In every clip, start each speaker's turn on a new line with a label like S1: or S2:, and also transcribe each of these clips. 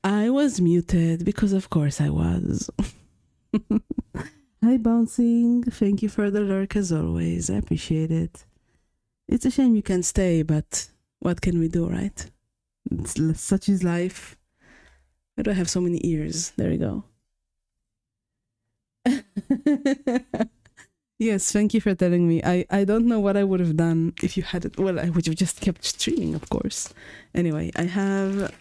S1: I was muted because of course I was. Hi Bouncing, thank you for the lurk as always. I appreciate it. It's a shame you can't stay, but what can we do, right? Such is life. Why do I have so many ears? There we go. Yes, thank you for telling me. I don't know what I would have done if you had it. Well, I would have just kept streaming, of course. Anyway, I have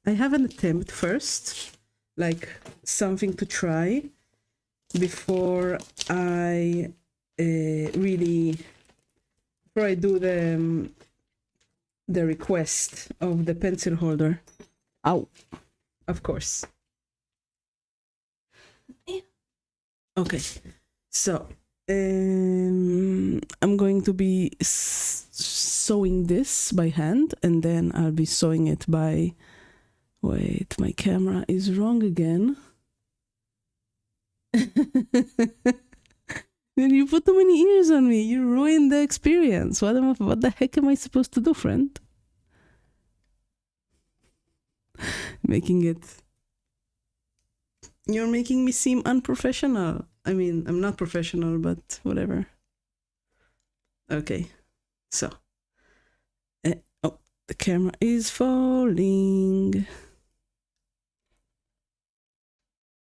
S1: an attempt first, like something to try before I really before I do the request of the pencil holder. Ow, of course. Okay, so I'm going to be sewing this by hand, and then I'll be sewing it by... Wait, my camera is wrong again. Then you put too many ears on me. You ruined the experience. What the heck am I supposed to do, friend? You're making me seem unprofessional. I mean, I'm not professional, but whatever. Okay, so. Oh, the camera is falling.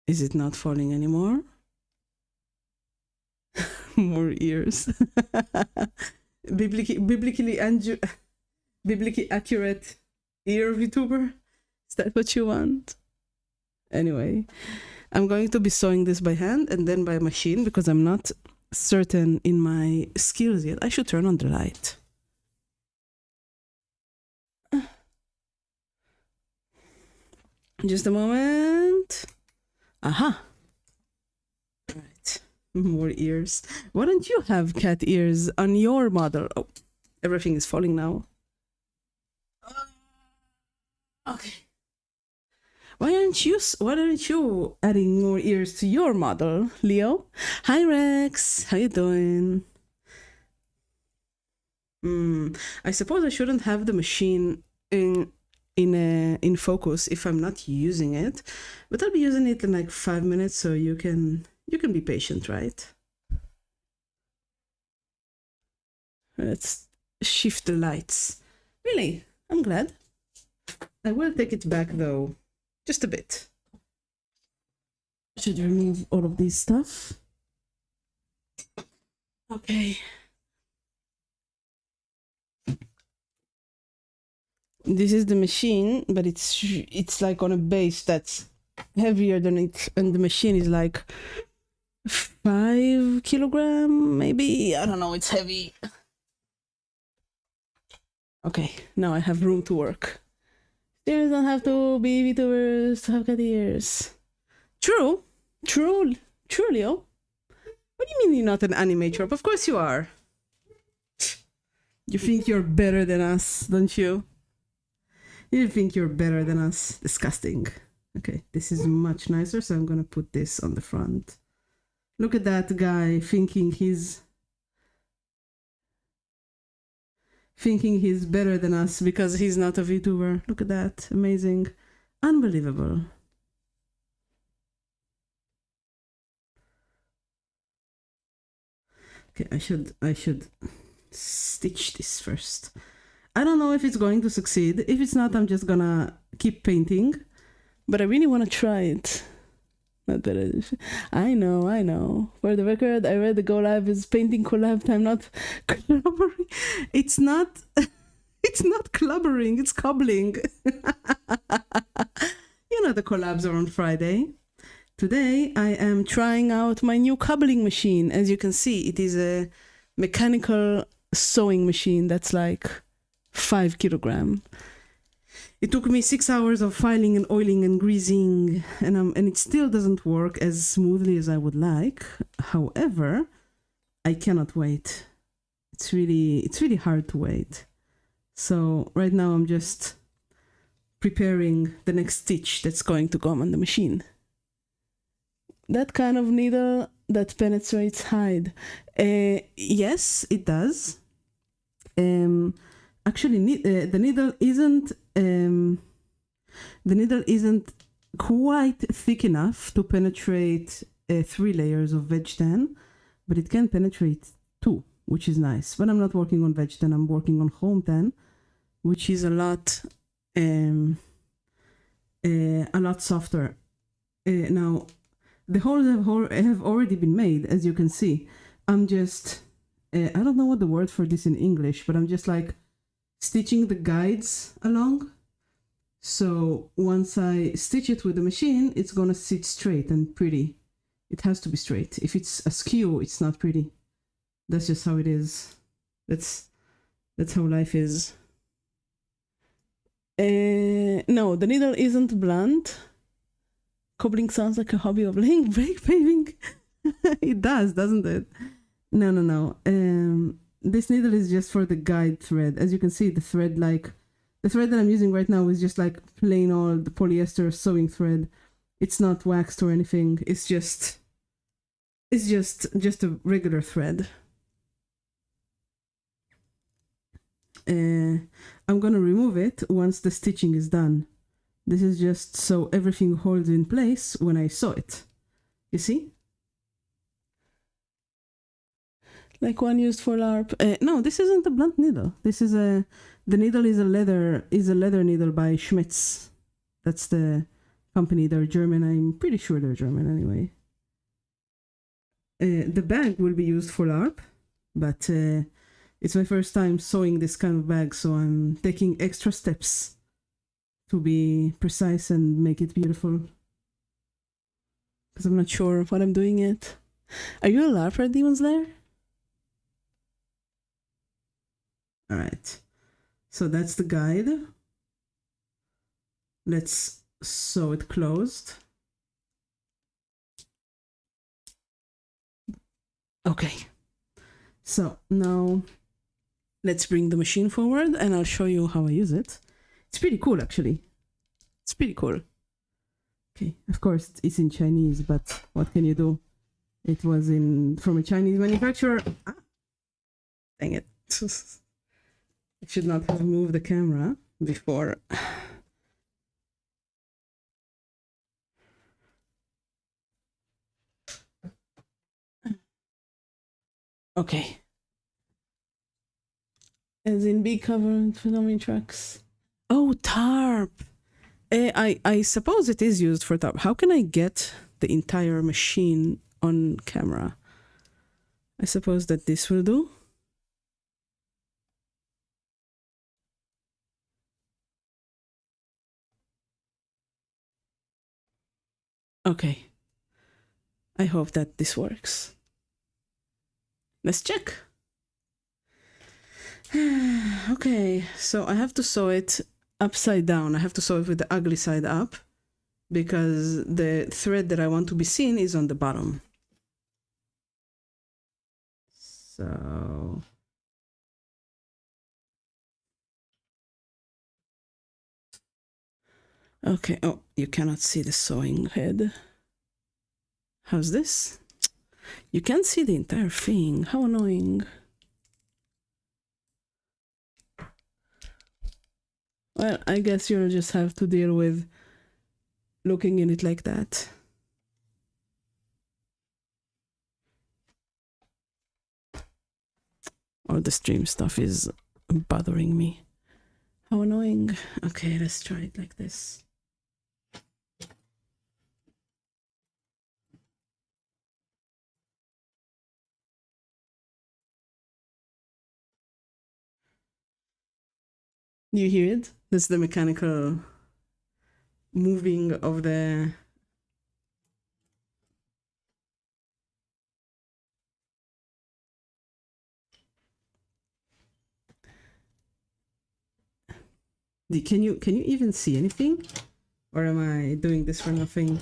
S1: Is it not falling anymore? More ears. Biblically accurate ear VTuber? Is that what you want? Anyway, I'm going to be sewing this by hand and then by machine because I'm not certain in my skills yet. I should turn on the light. Just a moment. Aha. Right. More ears. Why don't you have cat ears on your model? Oh, everything is falling now. Okay. Why aren't you adding more ears to your model, Leo? Hi Rex, how you doing? I suppose I shouldn't have the machine in focus if I'm not using it, but I'll be using it in like 5 minutes, so you can be patient, right? Let's shift the lights. Really, I'm glad. I will take it back though, just a bit. Should remove all of this stuff. Okay. This is the machine, but it's like on a base that's heavier than it, and the machine is like 5 kilogram, maybe. I don't know. It's heavy. Okay, now I have room to work. There don't have to be VTubers to have cat ears. True, Leo. What do you mean you're not an anime trope? Of course you are. You think you're better than us, don't you? You think you're better than us. Disgusting. Okay, this is much nicer, so I'm gonna put this on the front. Look at that guy thinking he's better than us because he's not a VTuber. Look at that. Amazing. Unbelievable. Okay, I should stitch this first. I don't know if it's going to succeed. If it's not, I'm just gonna keep painting. But I really want to try it. Not that I know. For the record, I read the Go Live is painting collab. I'm not clubbering. It's not clubbering. It's cobbling. You know the collabs are on Friday. Today, I am trying out my new cobbling machine. As you can see, it is a mechanical sewing machine that's like 5 kilogram. It took me 6 hours of filing and oiling and greasing, and it still doesn't work as smoothly as I would like. However, I cannot wait. It's really hard to wait. So right now I'm just preparing the next stitch that's going to come on the machine. That kind of needle that penetrates hide. Yes, it does. Actually, the needle isn't... The needle isn't quite thick enough to penetrate 3 layers of veg tan, but it can penetrate 2, which is nice. But I'm not working on veg tan, I'm working on home tan, which is a lot softer. Now, the holes have already been made, as you can see. I'm just, I don't know what the word for this in English, but I'm just like stitching the guides along. So once I stitch it with the machine, it's gonna sit straight and pretty. It has to be straight. If it's askew, it's not pretty. That's just how it is. That's how life is. No, the needle isn't blunt. Cobbling sounds like a hobby of laying brake paving. It does, doesn't it? No. This needle is just for the guide thread. As you can see, the thread that I'm using right now is just like plain old polyester sewing thread. It's not waxed or anything. It's just a regular thread. I'm gonna remove it once the stitching is done. This is just so everything holds in place when I sew it. You see? Like one used for LARP. No, this isn't a blunt needle. This is the needle is a leather needle by Schmitz. That's the company. They're German. I'm pretty sure they're German anyway. The bag will be used for LARP, but it's my first time sewing this kind of bag, so I'm taking extra steps to be precise and make it beautiful. Because I'm not sure what I'm doing yet. Are you a LARPer, Demon Slayer? Alright. So that's the guide. Let's sew it closed. Okay. So now let's bring the machine forward and I'll show you how I use it. It's pretty cool, actually. It's pretty cool. Okay, of course it's in Chinese, but what can you do? It was from a Chinese manufacturer. Ah, dang it. I should not have moved the camera before. Okay. As in big cover for dummy trucks. Oh, tarp. I suppose it is used for tarp. How can I get the entire machine on camera? I suppose that this will do. Okay. I hope that this works. Let's check. Okay, so I have to sew it upside down. I have to sew it with the ugly side up because the thread that I want to be seen is on the bottom. So okay, oh, you cannot see the sewing head. How's this? You can't see the entire thing. How annoying. Well, I guess you'll just have to deal with looking in it like that. All the stream stuff is bothering me. How annoying. Okay, let's try it like this. You hear it? That's the mechanical moving of the... Can you even see anything? Or am I doing this for nothing?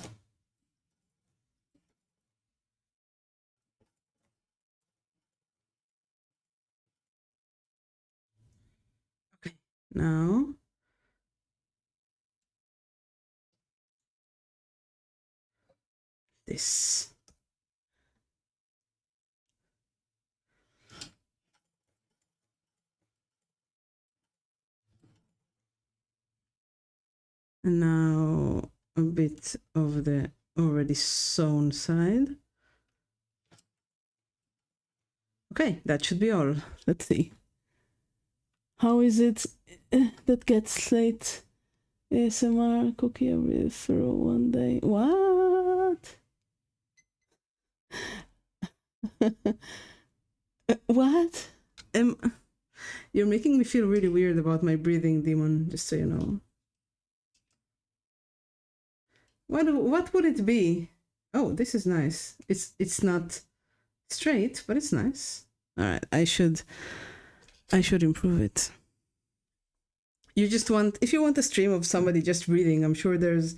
S1: Okay, now this. And now a bit of the already sewn side. Okay, that should be all. Let's see. How is it that gets late? ASMR cookie every through one day. What? What? You're making me feel really weird about my breathing, Demon, just so you know. What would it be? Oh, this is nice. It's not straight, but it's nice. All right, I should improve it. You just want, if you want a stream of somebody just breathing, I'm sure there's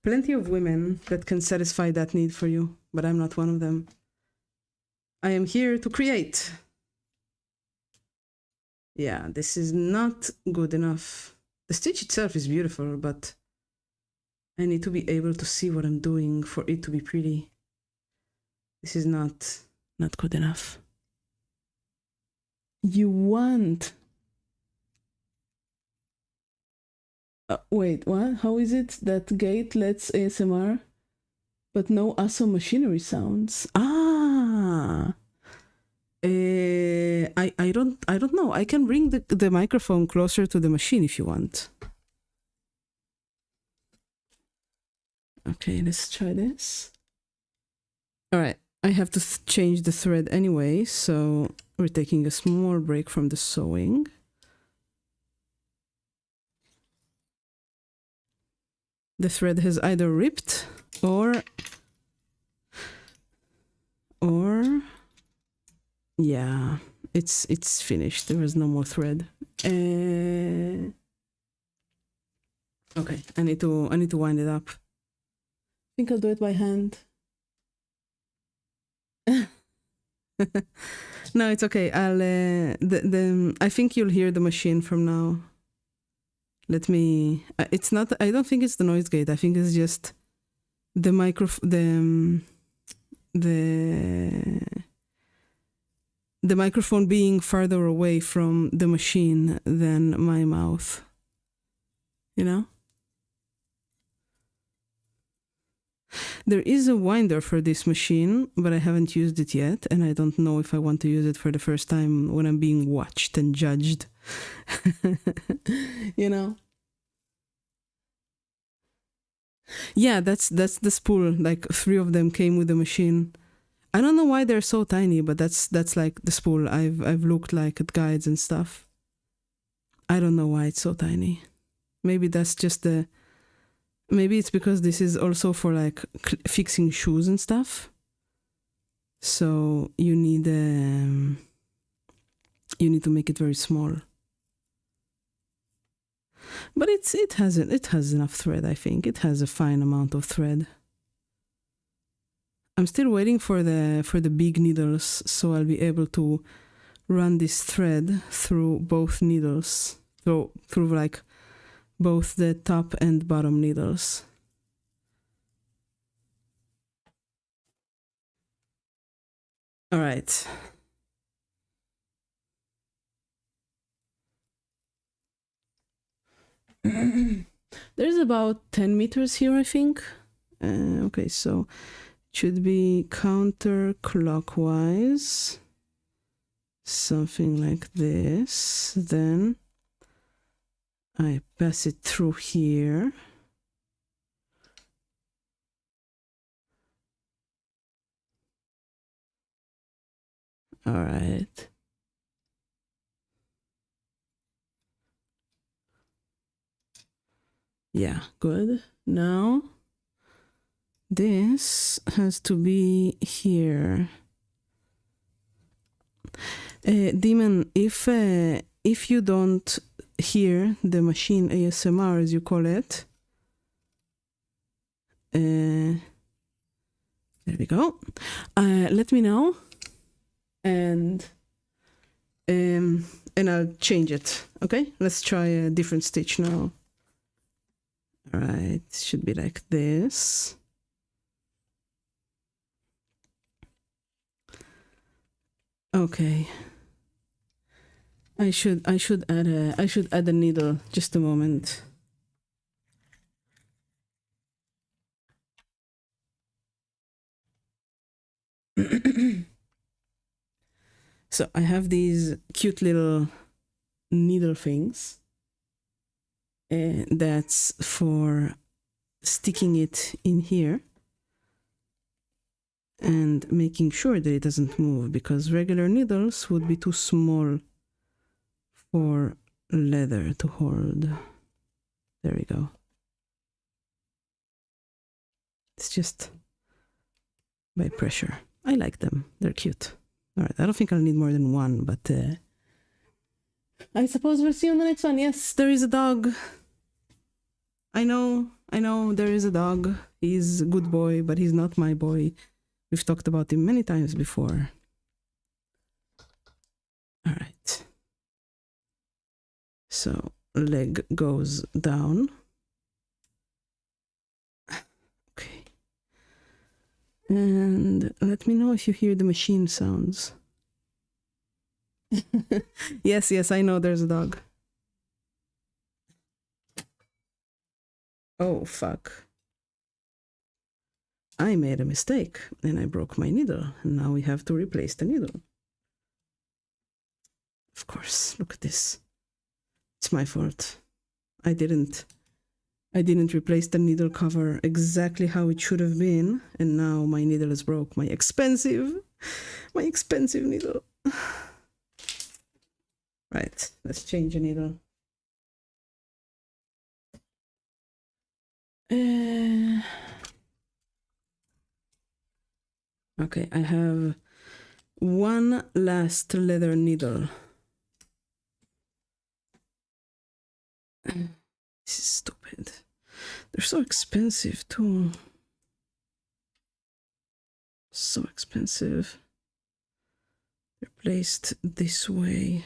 S1: plenty of women that can satisfy that need for you, but I'm not one of them. I am here to create. Yeah, this is not good enough. The stitch itself is beautiful, but I need to be able to see what I'm doing for it to be pretty. This is not good enough. You want... wait, what? How is it that gate lets ASMR, but no awesome machinery sounds? Ah! I don't know. I can bring the microphone closer to the machine if you want. Okay, let's try this. All right, I have to change the thread anyway, so we're taking a small break from the sewing. The thread has either ripped or yeah, it's finished. There is no more thread. Okay, I need to wind it up. I think I'll do it by hand. No, it's okay. I'll I think you'll hear the machine from now. Let me. It's not. I don't think it's the noise gate. I think it's just the the microphone being farther away from the machine than my mouth. You know. There is a winder for this machine, but I haven't used it yet, and I don't know if I want to use it for the first time when I'm being watched and judged. You know? Yeah, that's the spool. Like 3 of them came with the machine. I don't know why they're so tiny, but that's like the spool. I've looked like at guides and stuff. I don't know why it's so tiny. Maybe that's just maybe it's because this is also for like fixing shoes and stuff. So you need to make it very small. But it has enough thread, I think. It has a fine amount of thread. I'm still waiting for the big needles, so I'll be able to run this thread through both needles, through like both the top and bottom needles. All right. There's about 10 meters here, I think. Okay, so it should be counterclockwise. Something like this. Then I pass it through here. All right. Yeah, good. Now this has to be here. Demon, if you don't hear the machine ASMR, as you call it, there we go. Let me know, and I'll change it. Okay, let's try a different stitch now. All right, it should be like this. Okay. I should add a needle. Just a moment. So I have these cute little needle things. That's for sticking it in here and making sure that it doesn't move, because regular needles would be too small for leather to hold. There we go. It's just by pressure. I like them. They're cute. All right, I don't think I'll need more than one, but I suppose we'll see on the next one. Yes, there is a dog. I know, there is a dog. He's a good boy, but he's not my boy. We've talked about him many times before. All right. So, leg goes down. Okay. And let me know if you hear the machine sounds. Yes, I know there's a dog. Oh, fuck. I made a mistake and I broke my needle, and now we have to replace the needle. Of course, look at this. It's my fault. I didn't replace the needle cover exactly how it should have been, and now my needle is broke. My expensive needle. Right, let's change a needle. Okay, I have one last leather needle. This is stupid. They're so expensive too. So expensive. They're placed this way.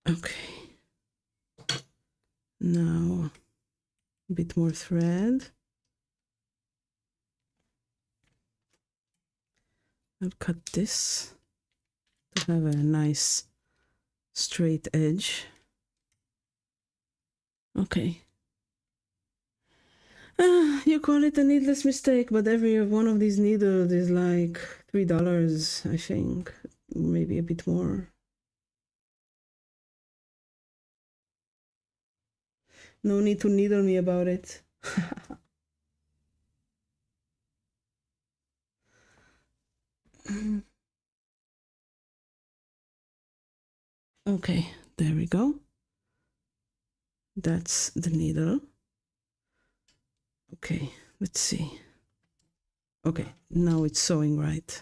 S1: Okay. Now, a bit more thread. I'll cut this to have a nice straight edge. Okay. You call it a needless mistake, but every one of these needles is like $3, I think. Maybe a bit more. No need to needle me about it. Okay, there we go. That's the needle. Okay, let's see. Okay, now it's sewing right.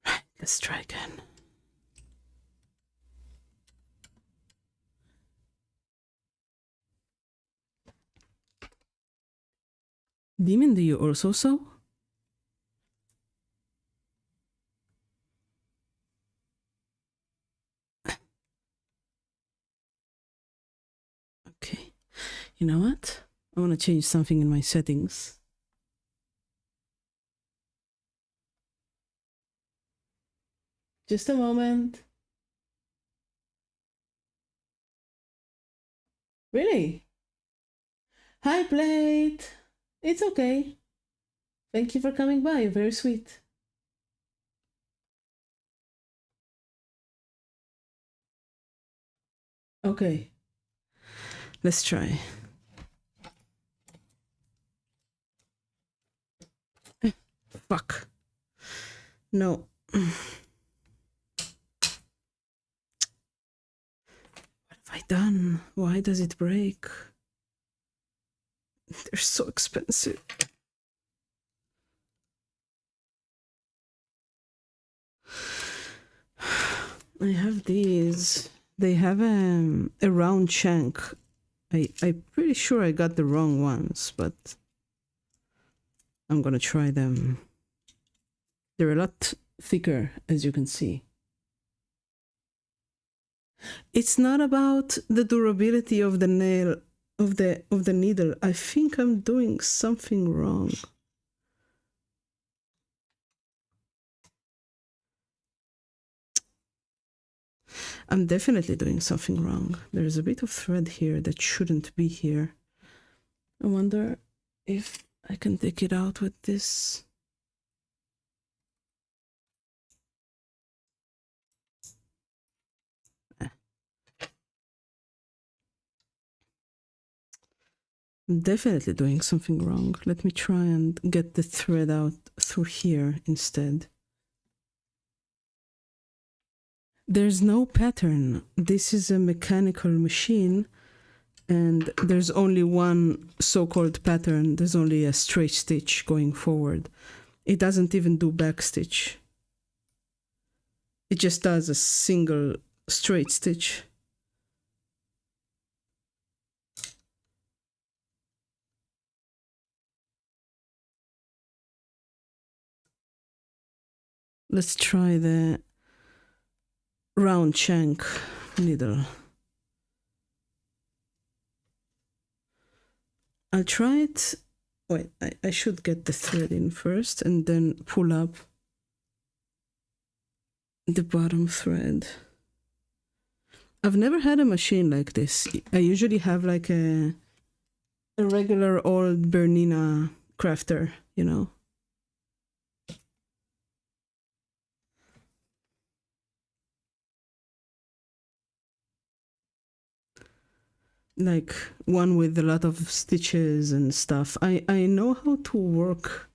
S1: Right, let's try again. Demon, do you also sew? Okay, you know what? I want to change something in my settings. Just a moment. Really? Hi, Plate. It's okay. Thank you for coming by. You're very sweet. Okay. Let's try. Fuck. No. What have I done? Why does it break? They're so expensive. I have these. They have a round shank. I'm pretty sure I got the wrong ones, but I'm gonna try them. They're a lot thicker, as you can see. It's not about the durability of the nail of the needle. I think I'm doing something wrong. I'm definitely doing something wrong. There's a bit of thread here that shouldn't be here. I wonder if I can take it out with this. I'm definitely doing something wrong. Let me try and get the thread out through here instead. There's no pattern. This is a mechanical machine, and there's only one so-called pattern. There's only a straight stitch going forward. It doesn't even do back stitch. It just does a single straight stitch. Let's try the round shank needle. I'll try it. Wait, I should get the thread in first and then pull up the bottom thread. I've never had a machine like this. I usually have like a regular old Bernina crafter, you know. Like one with a lot of stitches and stuff. I know how to work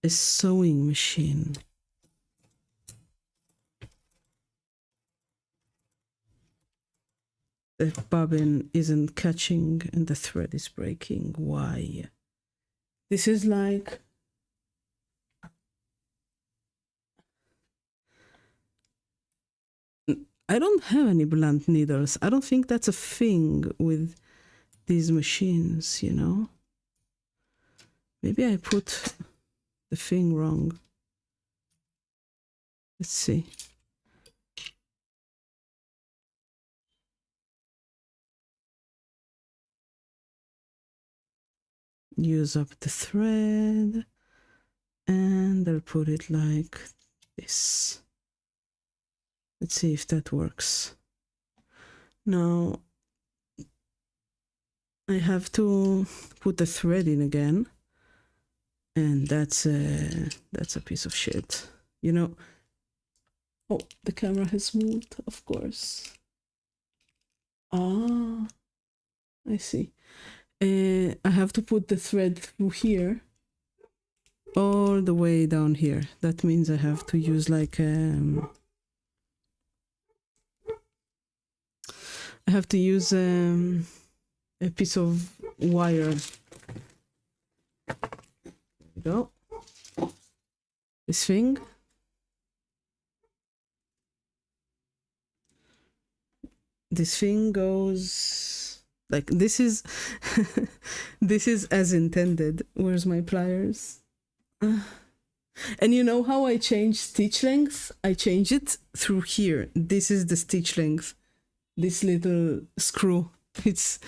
S1: a sewing machine. The bobbin isn't catching and the thread is breaking. Why? This is like I don't have any blunt needles. I don't think that's a thing with these machines, you know? Maybe I put the thing wrong. Let's see. Use up the thread and I'll put it like this. Let's see if that works. Now I have to put the thread in again, and that's a piece of shit, you know. Oh, the camera has moved, of course. Ah, I see. I have to put the thread through here, all the way down here. That means I have to use like I have to use a piece of wire. There we go. This thing. This thing goes like this is this is as intended. Where's my pliers? And you know how I change stitch length? I change it through here. This is the stitch length. This little screw. It's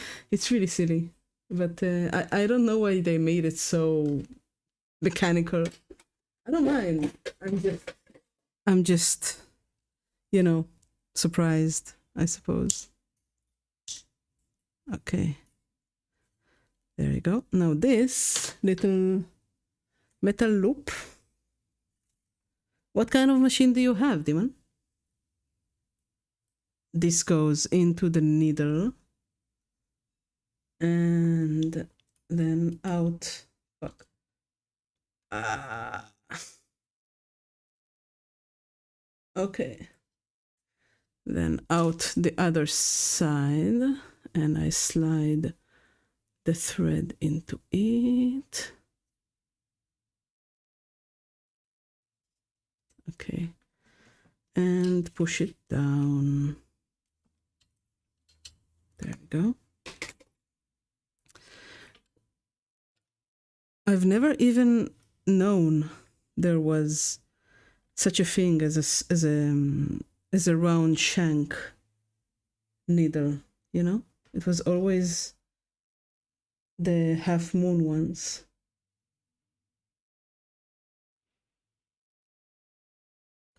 S1: really silly, but I don't know why they made it so mechanical. I don't mind. I'm just you know, surprised, I suppose. Okay. There you go. Now this little metal loop. What kind of machine do you have, Demon? This goes into the needle and then out. Fuck. Okay. Then out the other side, and I slide the thread into it. Okay. And push it down. There we go. I've never even known there was such a thing as a round shank needle, you know? It was always the half moon ones.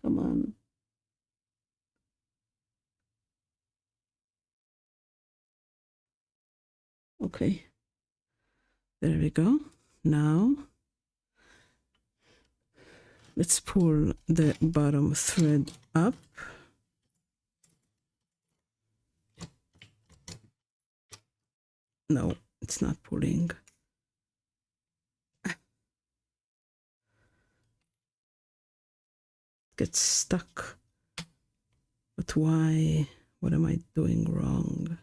S1: Come on. Okay, there we go. Now let's pull the bottom thread up. No, it's not pulling. Gets stuck. But why? What am I doing wrong?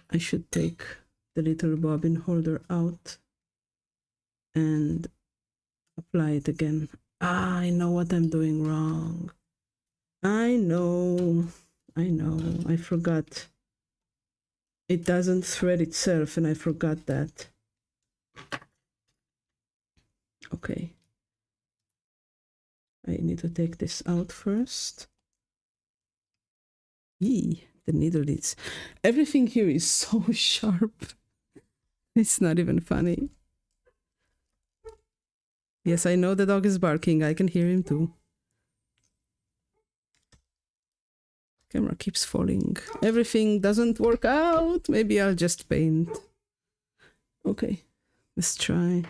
S1: I should take the little bobbin holder out and apply it again. Ah, I know what I'm doing wrong. I know, I forgot. It doesn't thread itself and I forgot that. Okay. I need to take this out first. Yee, the needle is... Everything here is so sharp. It's not even funny. Yes, I know the dog is barking. I can hear him too. Camera keeps falling. Everything doesn't work out. Maybe I'll just paint. Okay, let's try.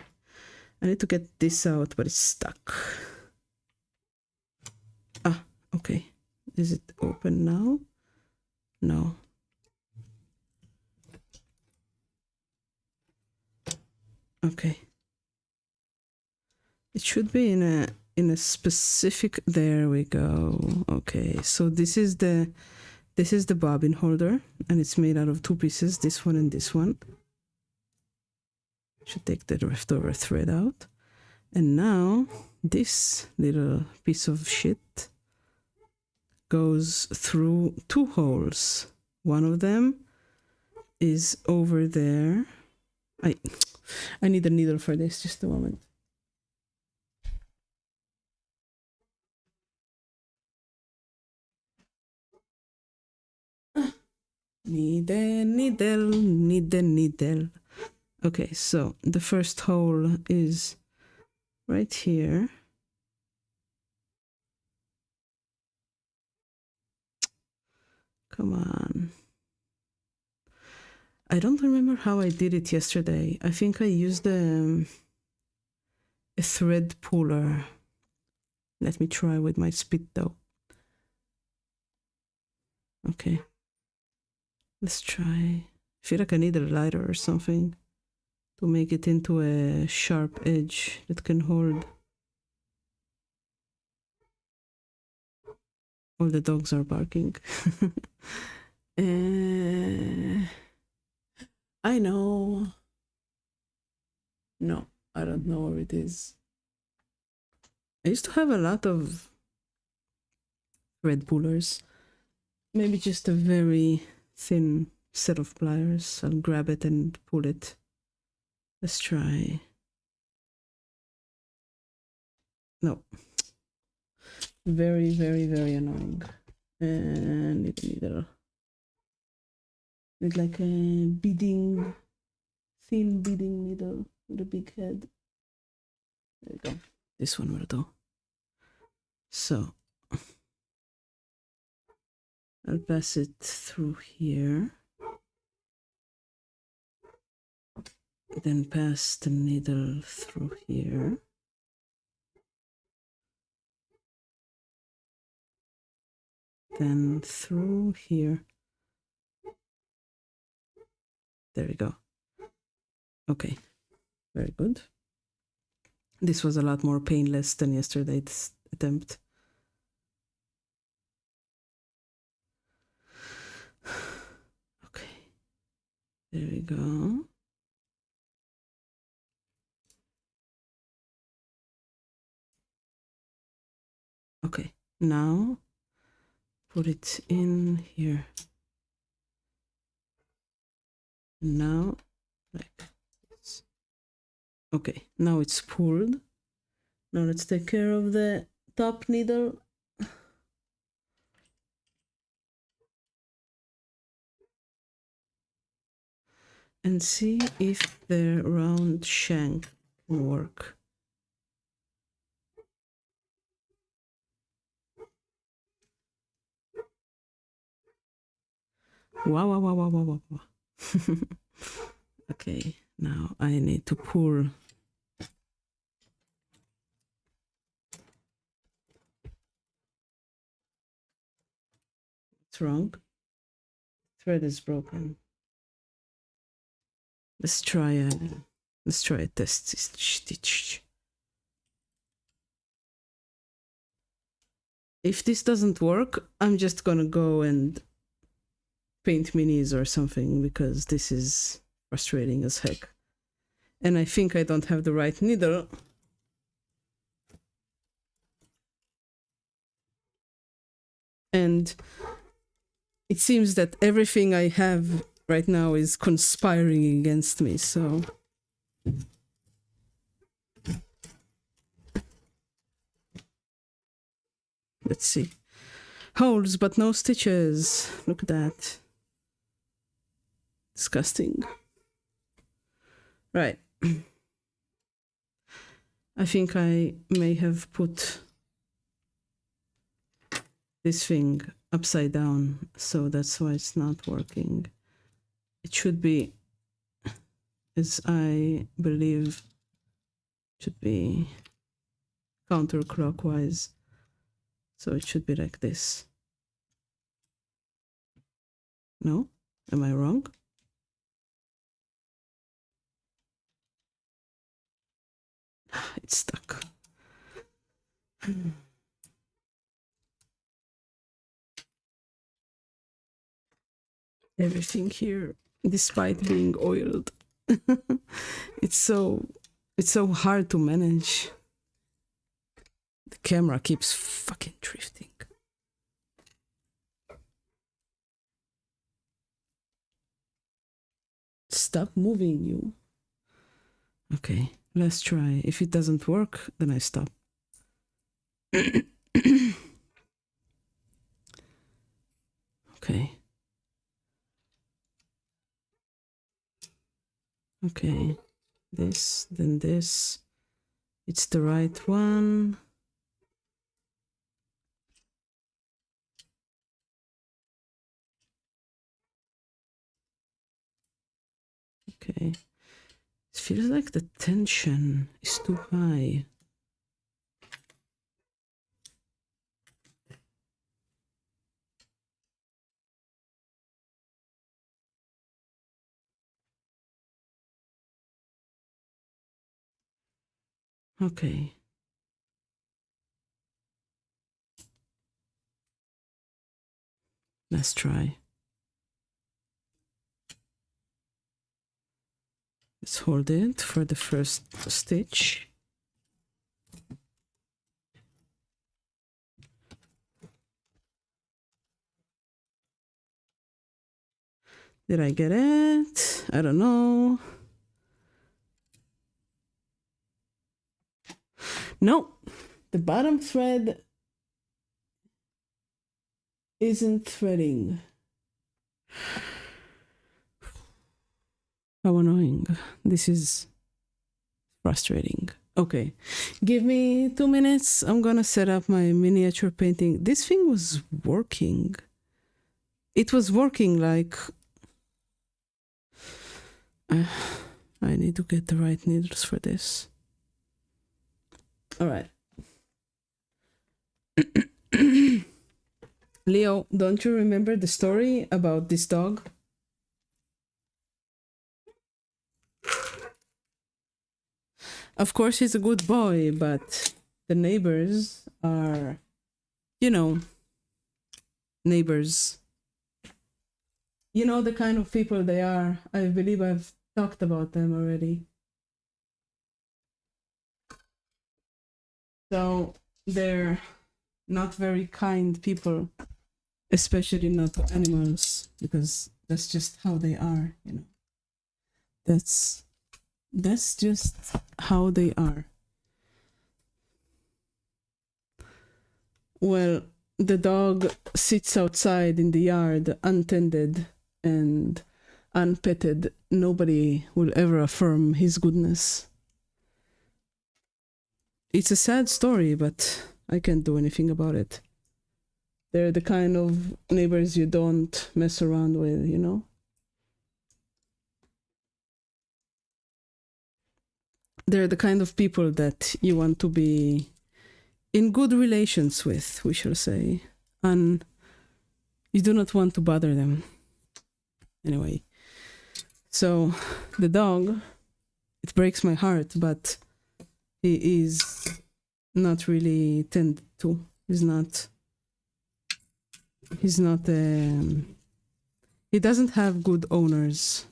S1: I need to get this out, but it's stuck. Ah, okay. Is it open now? No. Okay. It should be in a specific... There we go. Okay, so this is the bobbin holder, and it's made out of two pieces, this one and this one. Should take the leftover thread out. And now this little piece of shit goes through two holes. One of them is over there. I need a needle for this, just a moment. Need a needle. Okay, so the first hole is right here. Come on. I don't remember how I did it yesterday. I think I used a thread puller. Let me try with my spit though. Okay. Let's try. I feel like I need a lighter or something to make it into a sharp edge that can hold. All the dogs are barking. I know. No, I don't know where it is. I used to have a lot of thread pullers. Maybe just a very thin set of pliers. I'll grab it and pull it. Let's try. No. Very, very, very annoying. And need a needle. Need like a beading, thin beading needle with a big head. There we go. This one will do. So I'll pass it through here. Then pass the needle through here. Then through here. There we go. Okay, very good. This was a lot more painless than yesterday's attempt. Okay, there we go. Okay, now put it in here. Now, like this. Okay, now it's pulled. Now let's take care of the top needle. and see if the round shank will work. Wow, wow, wow, wow, wow, wow. Okay, now I need to pull. What's wrong? Thread is broken. Let's try a test stitch. If this doesn't work, I'm just gonna go and paint minis or something, because this is frustrating as heck. And I think I don't have the right needle. And it seems that everything I have right now is conspiring against me, so... Let's see. Holes, but no stitches. Look at that. Disgusting. Right. I think I may have put this thing upside down, so that's why it's not working. It should be, as I believe, should be counterclockwise. So it should be like this. No? Am I wrong? It's stuck. Everything here, despite being oiled, it's so hard to manage. The camera keeps fucking drifting. Stop moving, you. Okay, let's try. If it doesn't work, then I stop. Okay. Okay. This, then this. It's the right one. Okay. It feels like the tension is too high. Okay. Let's try. Let's hold it for the first stitch. Did I get it? I don't know. No, the bottom thread isn't threading. How annoying. This is frustrating. Okay, give me 2 minutes. I'm gonna set up my miniature painting. This thing was working. It was working like... I need to get the right needles for this. All right. Leo, don't you remember the story about this dog? Of course, he's a good boy, but the neighbors are, you know, neighbors. You know the kind of people they are. I believe I've talked about them already. So they're not very kind people, especially not to animals, because that's just how they are, you know. That's just how they are. Well, the dog sits outside in the yard untended, and unpetted, nobody will ever affirm his goodness. It's a sad story, but I can't do anything about it. They're the kind of neighbors you don't mess around with, you know? They're the kind of people that you want to be in good relations with, we shall say. And you do not want to bother them. Anyway, so the dog, it breaks my heart, but he is not really tended to. He's not, he doesn't have good owners,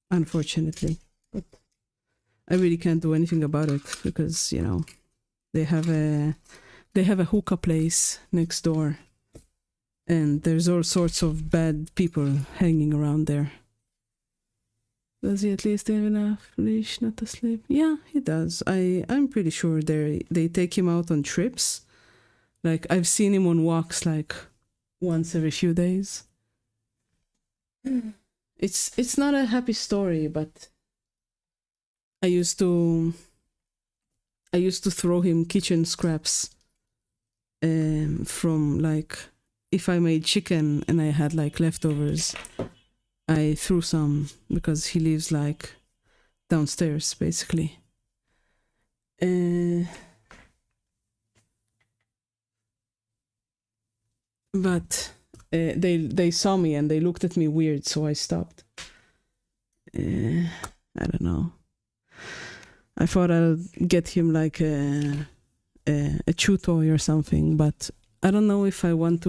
S1: unfortunately. But I really can't do anything about it because, you know, they have a hookah place next door. And there's all sorts of bad people hanging around there. Does he at least have enough leash not to sleep? Yeah, he does. I'm pretty sure they take him out on trips. Like, I've seen him on walks like once every few days. It's not a happy story, but I used to throw him kitchen scraps from, like, if I made chicken and I had like leftovers, I threw some because he lives like downstairs basically. But they saw me and they looked at me weird, so I stopped. I don't know. I thought I'll get him like a chew toy or something, but I don't know if I want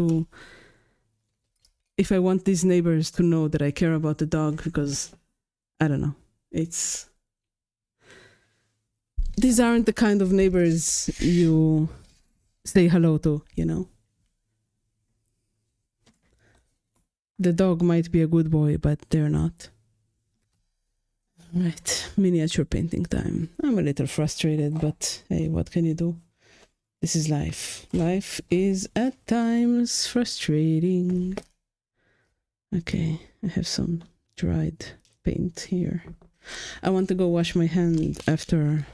S1: these neighbors to know that I care about the dog, because I don't know. These aren't the kind of neighbors you say hello to, you know? The dog might be a good boy, but they're not. Right, miniature painting time. I'm a little frustrated, but hey, what can you do? This is life. Life is at times frustrating. Okay, I have some dried paint here. I want to go wash my hand after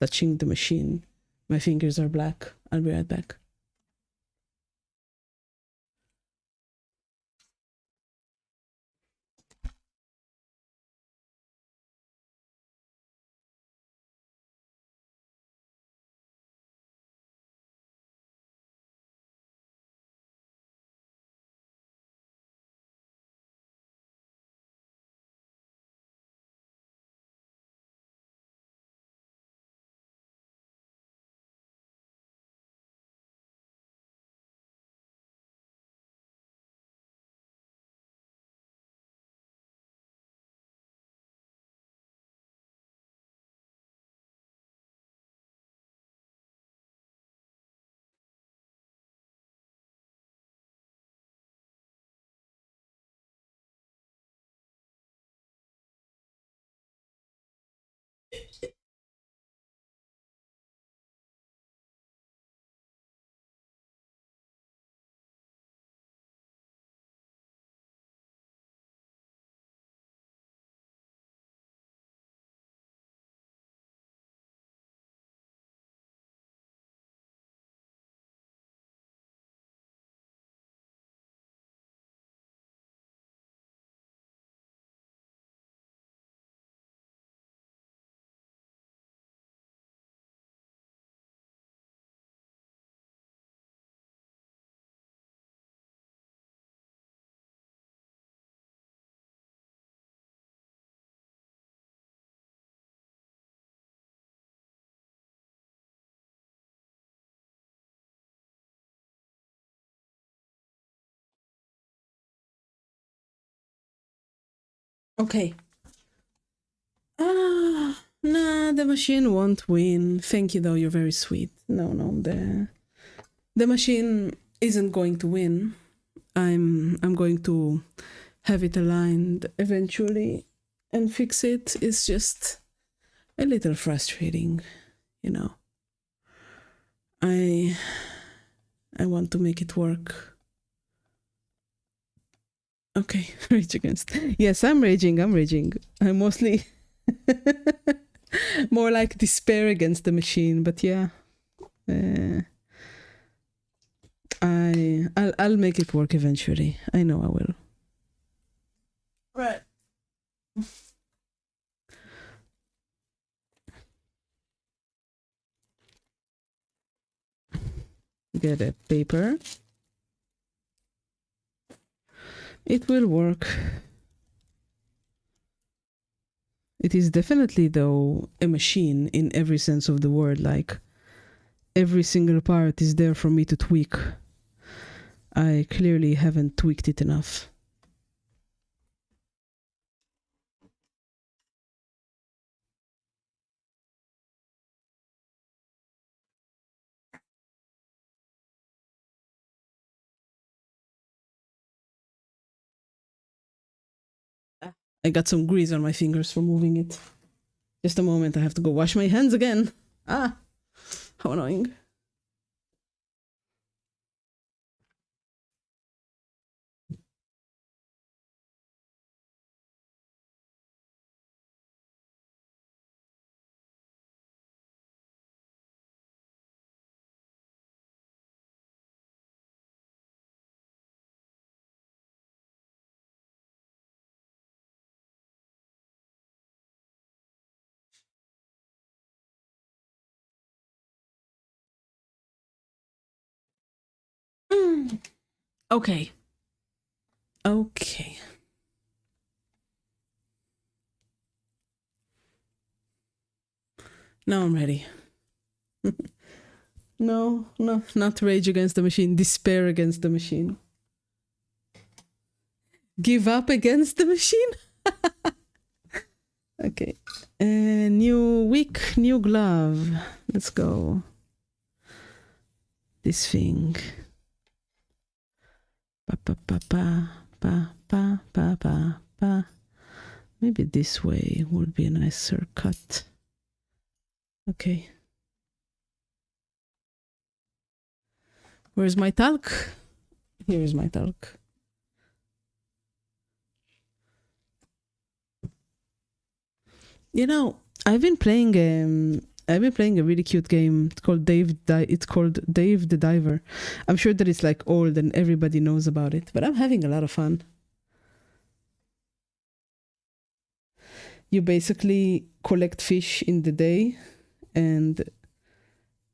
S1: touching the machine. My fingers are black. I'll be right back. Okay. Nah, the machine won't win. Thank you, though. You're very sweet. No, the machine isn't going to win. I'm going to have it aligned eventually and fix it. It's just a little frustrating, you know. I want to make it work. Okay, rage against. Yes, I'm raging. I'm mostly more like despair against the machine, but yeah. I'll make it work eventually. I know I will. Right. Get a paper. It will work. It is definitely, though, a machine in every sense of the word. Like, every single part is there for me to tweak. I clearly haven't tweaked it enough. I got some grease on my fingers for moving it. Just a moment, I have to go wash my hands again. Ah, how annoying. Okay. Okay. Now I'm ready. No, not rage against the machine. Despair against the machine. Give up against the machine? Okay. New week, new glove. Let's go. This thing. Pa pa pa pa pa pa pa pa pa. Maybe this way would be a nicer cut. Okay. Where's my talc? Here is my talc. You know, I've been playing a really cute game. It's called Dave the Diver. I'm sure that it's like old and everybody knows about it, but I'm having a lot of fun. You basically collect fish in the day, and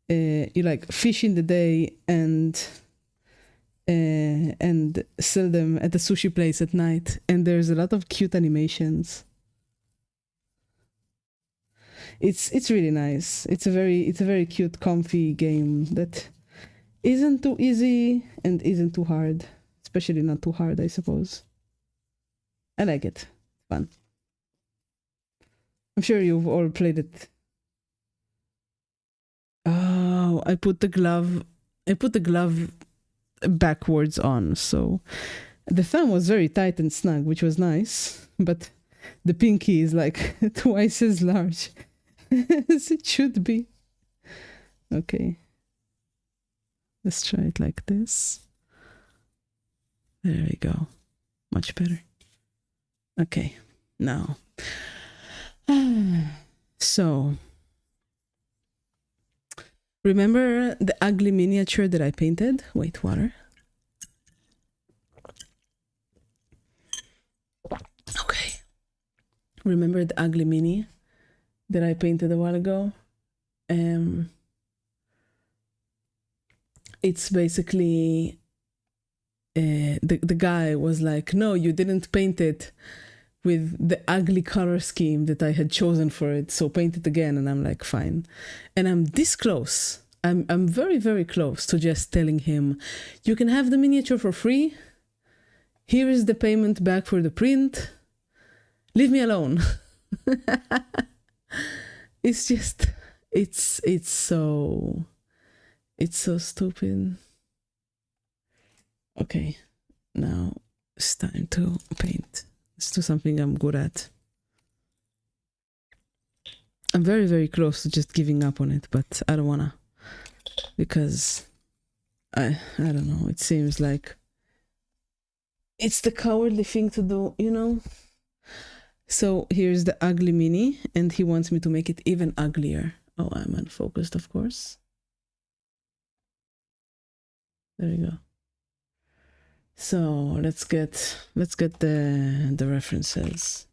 S1: you like fish in the day and sell them at the sushi place at night. And there's a lot of cute animations. It's really nice. It's a very cute, comfy game that isn't too easy and isn't too hard. Especially not too hard, I suppose. I like it. Fun. I'm sure you've all played it. Oh, I put the glove backwards on, so the thumb was very tight and snug, which was nice, but the pinky is like twice as large as it should be. Okay. Let's try it like this. There we go. Much better. Okay. Now. So. Remember the ugly miniature that I painted? Wait, water. Okay. Remember the ugly mini that I painted a while ago? It's basically the guy was like, no, you didn't paint it with the ugly color scheme that I had chosen for it, so paint it again. And I'm like, fine. And I'm this close. I'm very, very close to just telling him, you can have the miniature for free. Here is the payment back for the print. Leave me alone. It's just, it's so stupid. Okay, now it's time to paint. Let's do something I'm good at. I'm very, very close to just giving up on it, but I don't wanna, because I don't know, it seems like It's the cowardly thing to do, you know? So here's the ugly mini, and he wants me to make it even uglier. Oh, I'm unfocused, of course. There you go. So let's get the references.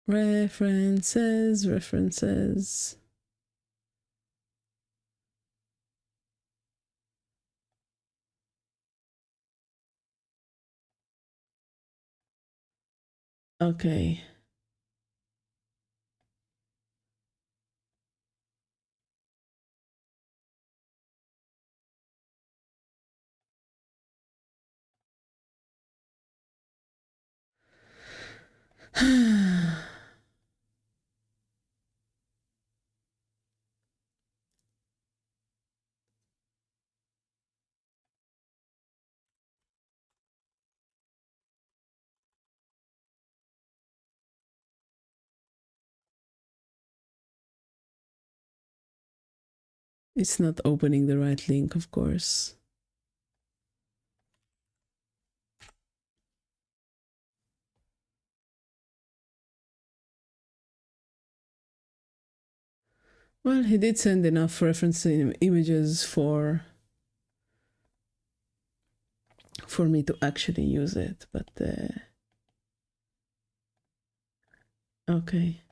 S1: References. Okay. It's not opening the right link, of course. Well, he did send enough reference images for me to actually use it, but okay.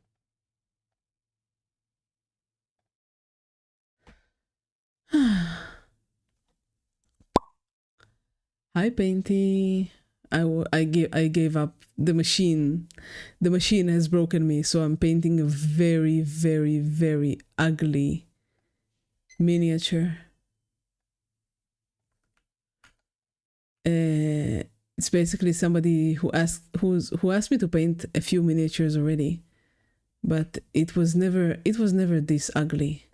S1: Hi, Painty. I gave up. The machine has broken me, so I'm painting a very, very, very ugly miniature. It's basically somebody who asked me to paint a few miniatures already, but it was never this ugly.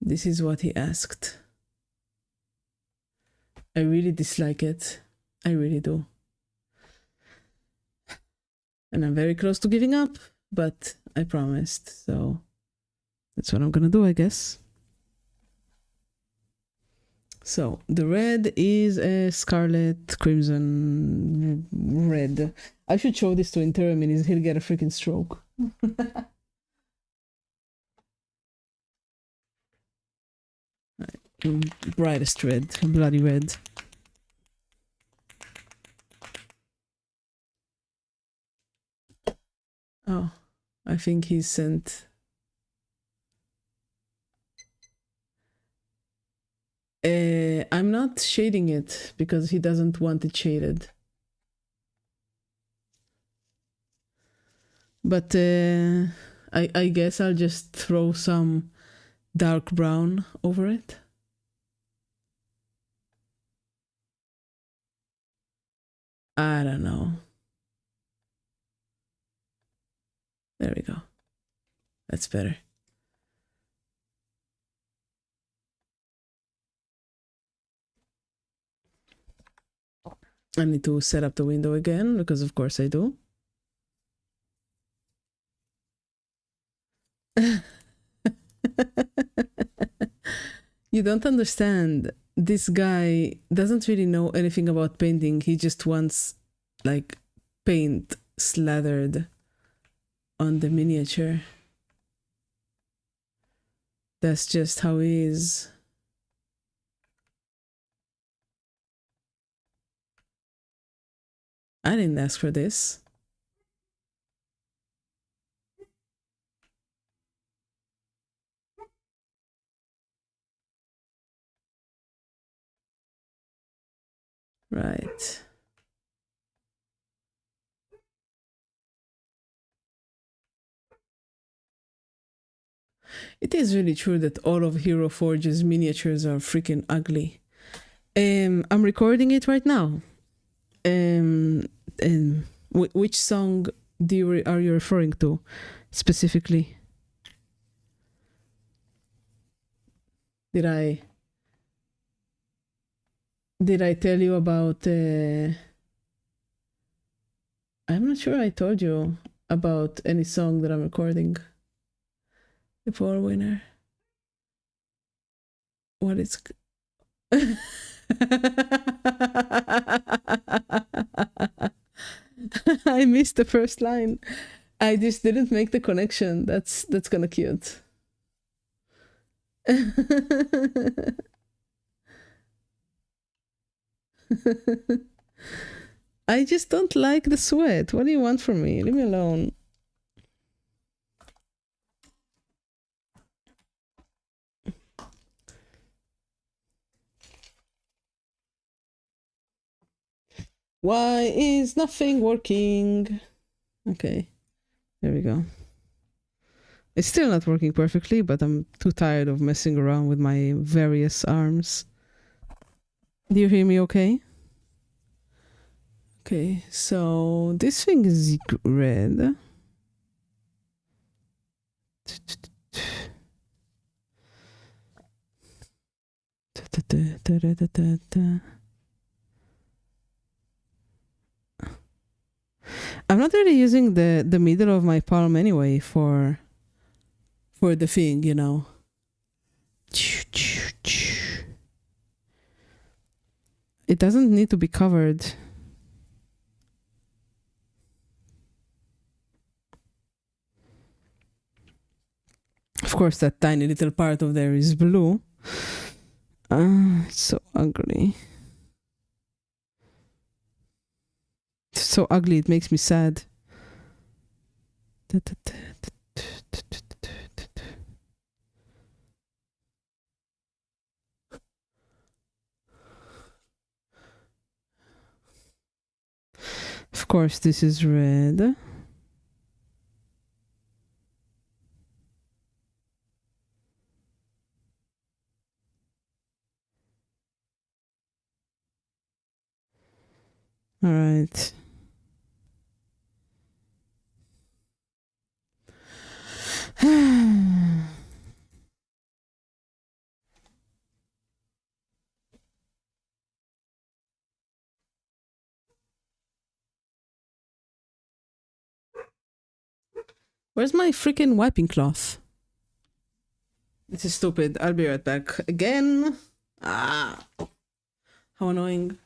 S1: This is what he asked. I really dislike it. I really do. And I'm very close to giving up, but I promised, so that's what I'm gonna do, I guess. So the red is a scarlet crimson red. I should show this to Interim, he'll get a freaking stroke. Brightest red, bloody red. Oh, I think he sent. I'm not shading it because he doesn't want it shaded. But I guess I'll just throw some dark brown over it. I don't know. There we go. That's better. I need to set up the window again because of course I do. You don't understand. This guy doesn't really know anything about painting. He just wants like paint slathered on the miniature. That's just how he is. I didn't ask for this. Right. It is really true that all of Hero Forge's miniatures are freaking ugly. I'm recording it right now. Which song are you referring to specifically? Did I tell you about I'm not sure I told you about any song that I'm recording. The poll winner. What is... I missed the first line. I just didn't make the connection. That's kind of cute. I just don't like the sweat. What do you want from me? Leave me alone. Why is nothing working? Okay, there we go. It's still not working perfectly, but I'm too tired of messing around with my various arms. Do you hear me okay? Okay, so this thing is red. I'm not really using the middle of my palm anyway for the thing, you know. It doesn't need to be covered. Of course, that tiny little part of there is blue. It's so ugly. It's so ugly, it makes me sad. Of course, this is red. All right. Where's my freaking wiping cloth? This is stupid. I'll be right back. Again. How annoying.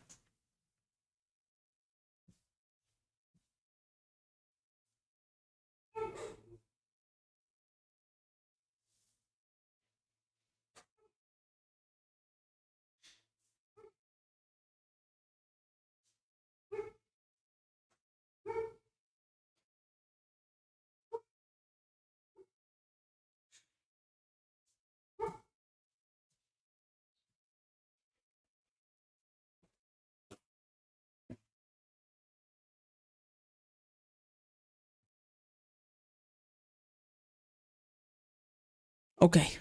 S1: Okay.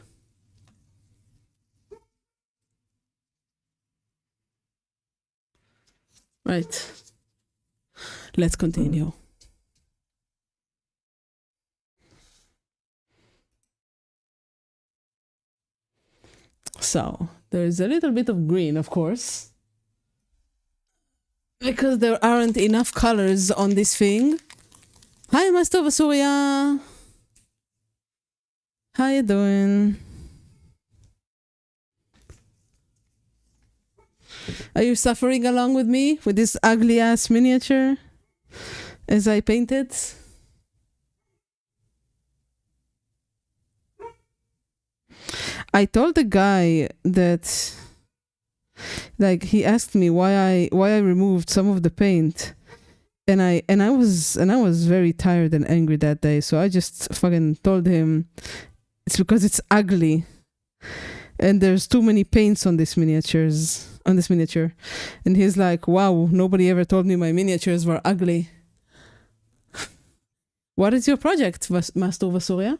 S1: Right. Let's continue. So, there's a little bit of green, of course. Because there aren't enough colors on this thing. Hi, Master Surya. How you doing? Are you suffering along with me with this ugly ass miniature as I paint it? I told the guy that, like, he asked me why I removed some of the paint, and I was very tired and angry that day, so I just fucking told him it's because it's ugly and there's too many paints on this miniature. And he's like, wow, nobody ever told me my miniatures were ugly. What is your project, Master Vasuria?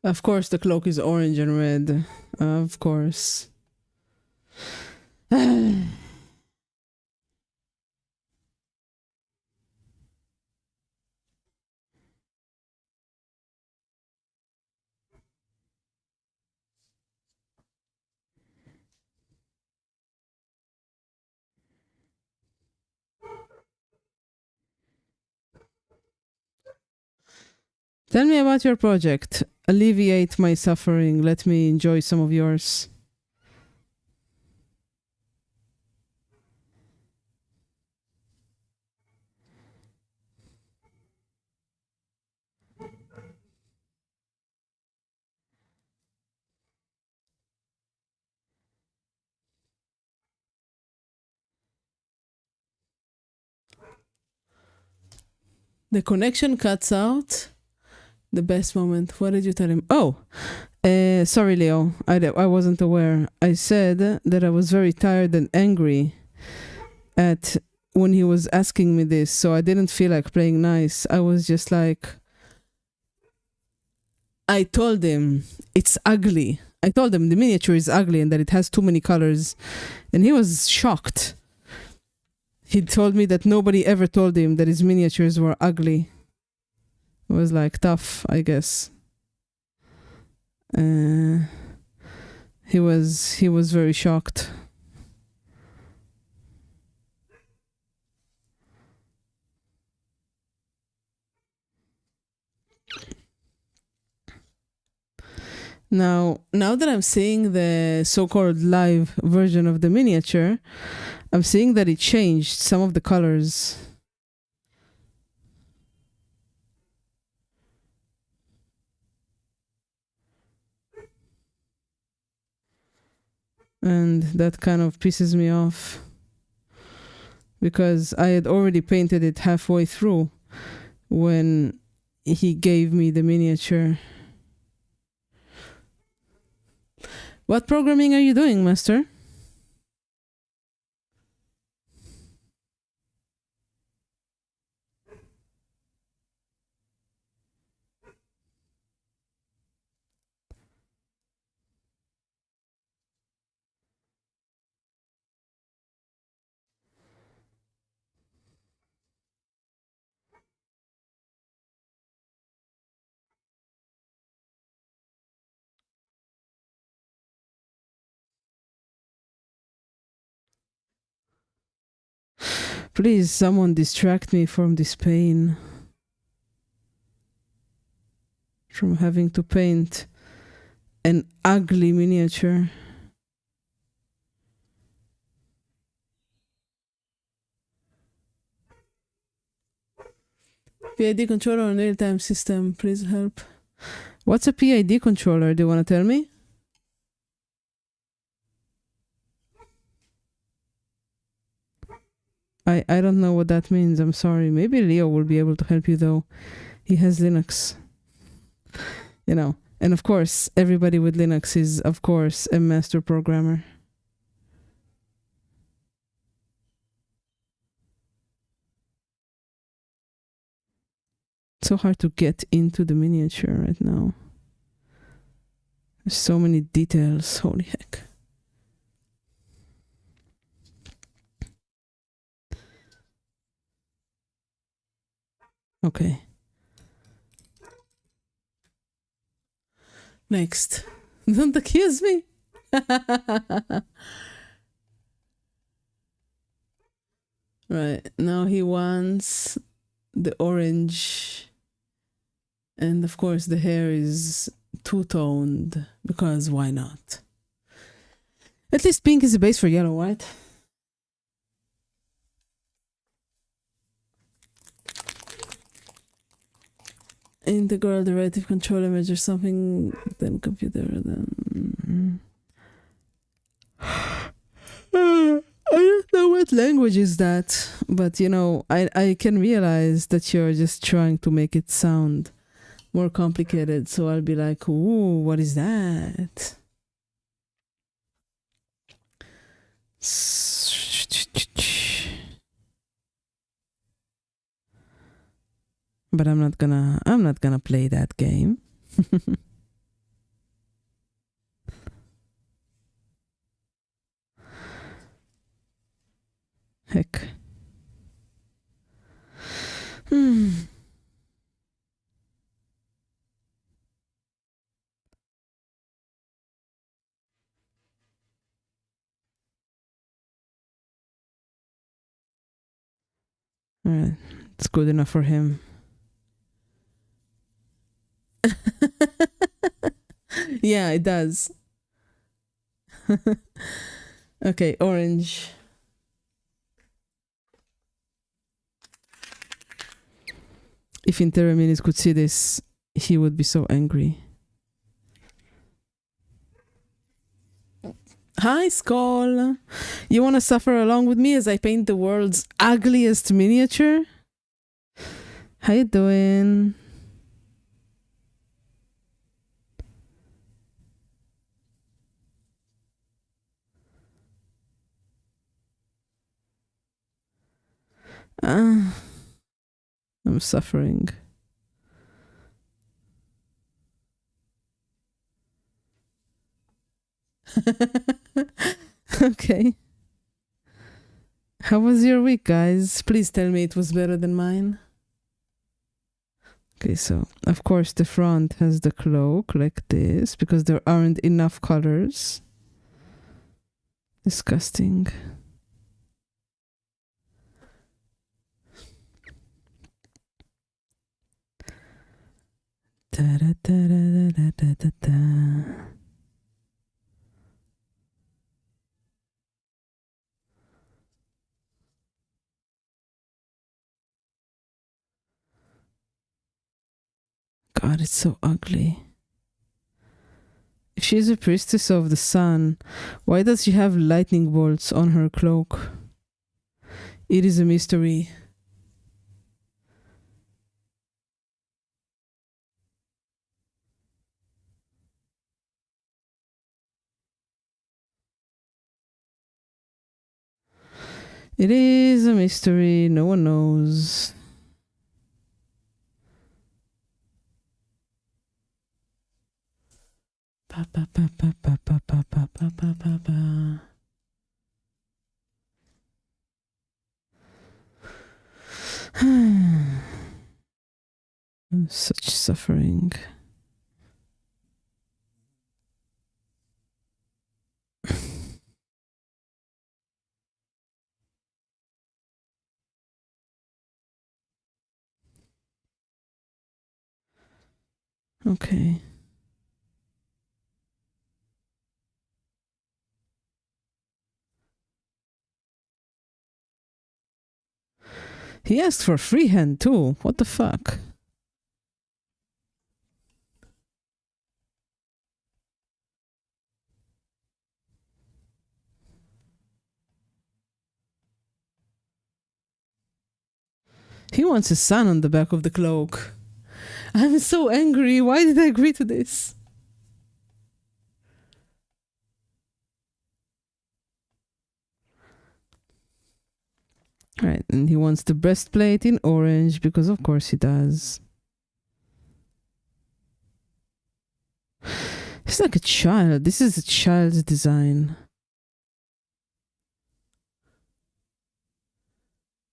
S1: Of course, the cloak is orange and red. Of course. Tell me about your project. Alleviate my suffering. Let me enjoy some of yours. The connection cuts out. The best moment. What did you tell him? Oh, sorry, Leo. I wasn't aware. I said that I was very tired and angry at when he was asking me this, so I didn't feel like playing nice. I was just like, I told him it's ugly. I told him the miniature is ugly and that it has too many colors, and he was shocked. He told me that nobody ever told him that his miniatures were ugly. It was like tough, I guess. He was very shocked. Now that I'm seeing the so-called live version of the miniature, I'm seeing that it changed some of the colors. And that kind of pisses me off, because I had already painted it halfway through when he gave me the miniature. What programming are you doing, Master? Please, someone distract me from this pain. From having to paint an ugly miniature. PID controller on real-time system, please help. What's a PID controller? Do you want to tell me? I don't know what that means. I'm sorry. Maybe Leo will be able to help you, though. He has Linux. You know. And of course, everybody with Linux is, of course, a master programmer. It's so hard to get into the miniature right now. There's so many details. Holy heck. Okay. Next. Don't accuse me. Right. Now he wants the orange. And of course the hair is two-toned, because why not? At least pink is the base for yellow, right? Integral derivative control image or something, then computer, then... I don't know what language is that, but you know, I can realize that you're just trying to make it sound more complicated, so I'll be like, ooh, what is that? But I'm not gonna play that game. Heck. Alright, it's good enough for him. Yeah, it does. Okay, orange. If Interaminis could see this, he would be so angry. Hi, Skull. You want to suffer along with me as I paint the world's ugliest miniature? How you doing? I'm suffering. Okay. How was your week, guys? Please tell me it was better than mine. Okay, so of course the front has the cloak like this because there aren't enough colors. Disgusting. Da, da, da, da, da, da, da, da. God, it's so ugly. If she's a priestess of the sun, why does she have lightning bolts on her cloak? It is a mystery. It is a mystery. No one knows. Pa, pa, pa, pa, pa, pa, pa, pa, pa, pa, pa, pa. Such suffering. Okay. He asked for freehand too. What the fuck? He wants a sun on the back of the cloak. I'm so angry. Why did I agree to this? Right, and he wants the breastplate in orange because of course he does. He's like a child. This is a child's design.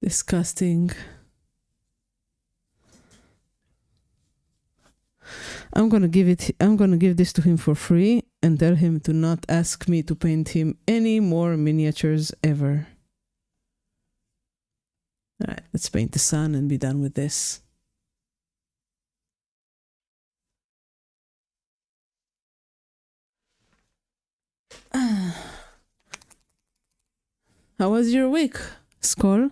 S1: Disgusting. I'm gonna give this to him for free and tell him to not ask me to paint him any more miniatures ever. Alright, let's paint the sun and be done with this. How was your week, Skull?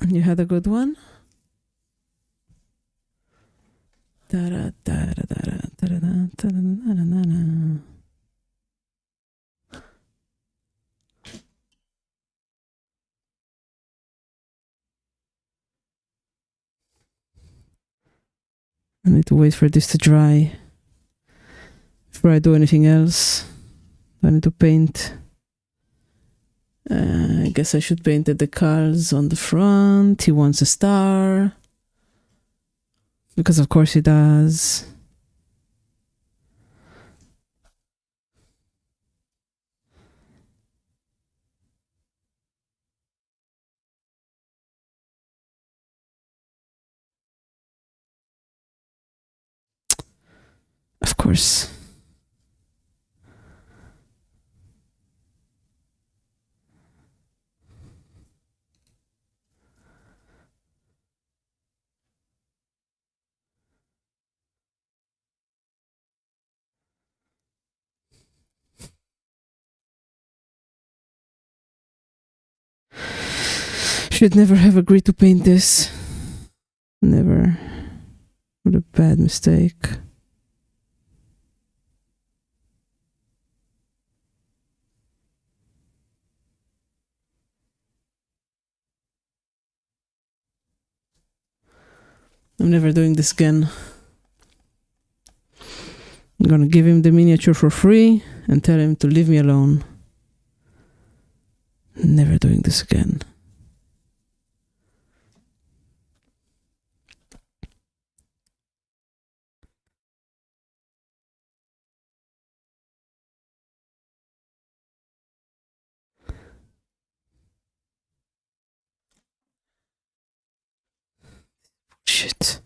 S1: You had a good one? I need to wait for this to dry before I do anything else. I need to paint. I guess I should paint the decals on the front. He wants a star. Because of course he does. Of course. Should never have agreed to paint this. Never. What a bad mistake. I'm never doing this again. I'm gonna give him the miniature for free and tell him to leave me alone. Never doing this again. Shit.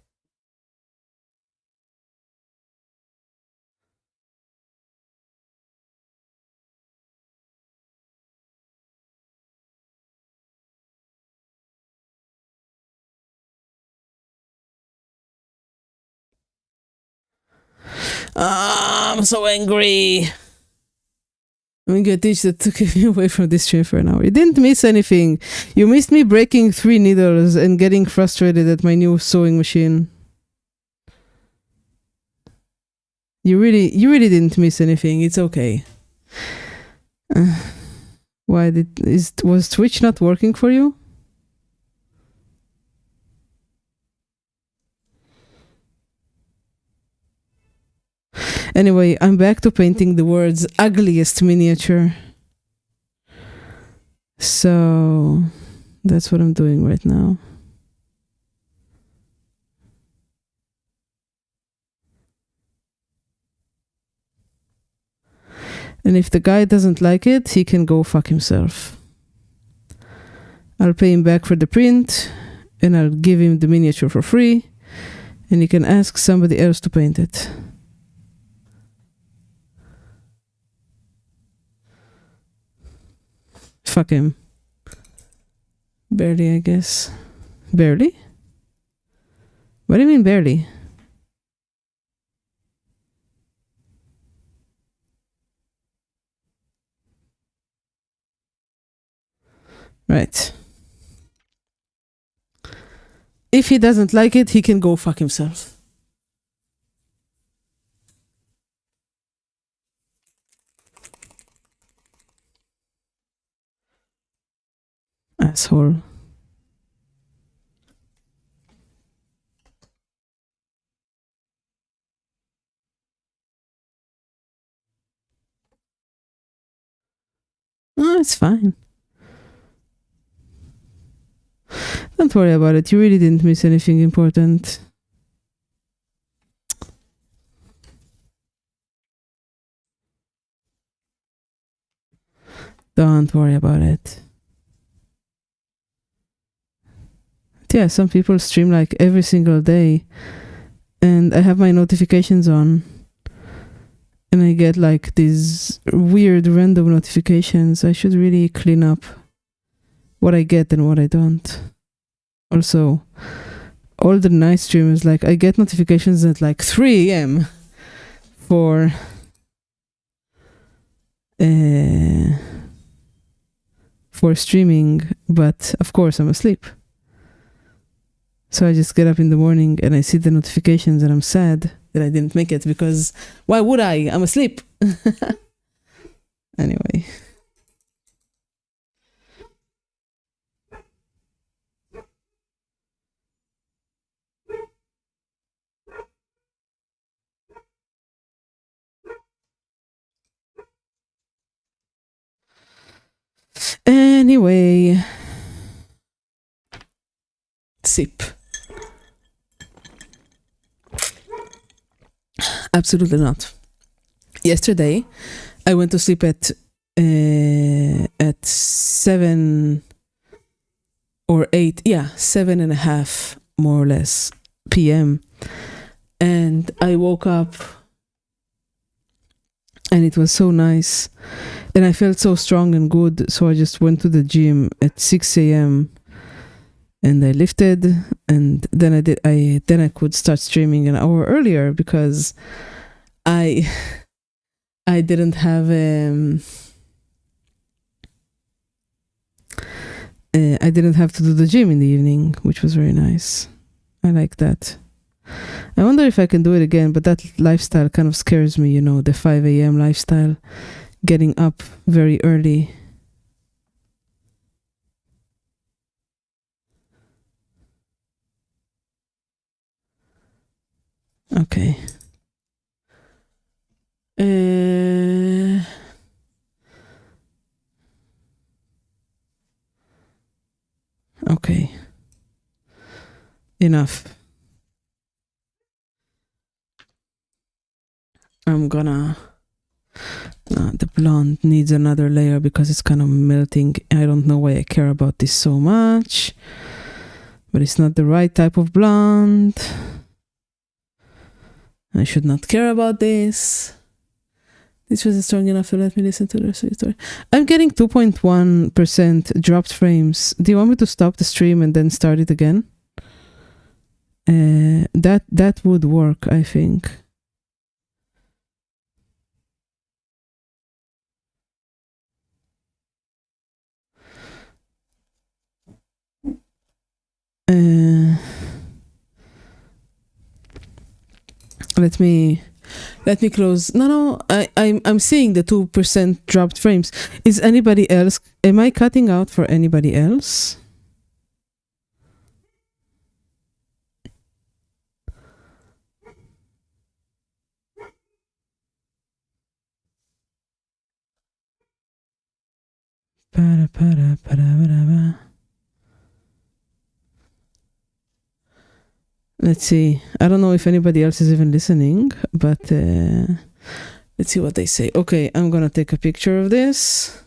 S1: I'm so angry. I'm gonna teach that to keep me away from this stream for an hour. You didn't miss anything. You missed me breaking 3 needles and getting frustrated at my new sewing machine. You really didn't miss anything. It's okay. Why was Twitch not working for you? Anyway, I'm back to painting the world's ugliest miniature. So that's what I'm doing right now. And if the guy doesn't like it, he can go fuck himself. I'll pay him back for the print, and I'll give him the miniature for free, and he can ask somebody else to paint it. Fuck him. Barely, I guess. Barely? What do you mean barely? Right. If he doesn't like it, he can go fuck himself. Asshole. Oh, it's fine. Don't worry about it. You really didn't miss anything important. Don't worry about it. Yeah, some people stream like every single day, and I have my notifications on, and I get like these weird random notifications. I should really clean up what I get and what I don't. Also, all the night streamers, like I get notifications at like 3 a.m. for streaming, but of course I'm asleep. So I just get up in the morning and I see the notifications and I'm sad that I didn't make it, because why would I? I'm asleep. Anyway. Anyway. Sip. Absolutely not. Yesterday, I went to sleep at 7 or 8, 7:30, more or less, p.m. And I woke up and it was so nice. And I felt so strong and good. So I just went to the gym at 6 a.m. and I lifted, and then I could start streaming an hour earlier, because I didn't have I didn't have to do the gym in the evening, which was very nice. I like that. I wonder if I can do it again, but that lifestyle kind of scares me, the 5 a.m. lifestyle, getting up very early. Okay. Okay. Enough. I'm gonna... the blonde needs another layer because it's kind of melting. I don't know why I care about this so much. But it's not the right type of blonde. I should not care about this. This wasn't strong enough to let me listen to the rest of the story. I'm getting 2.1% dropped frames. Do you want me to stop the stream and then start it again? That would work, I think. Let me close. No, I'm seeing the 2% dropped frames. Is anybody else? Am I cutting out for anybody else? Let's see. I don't know if anybody else is even listening, but let's see what they say. Okay, I'm gonna take a picture of this.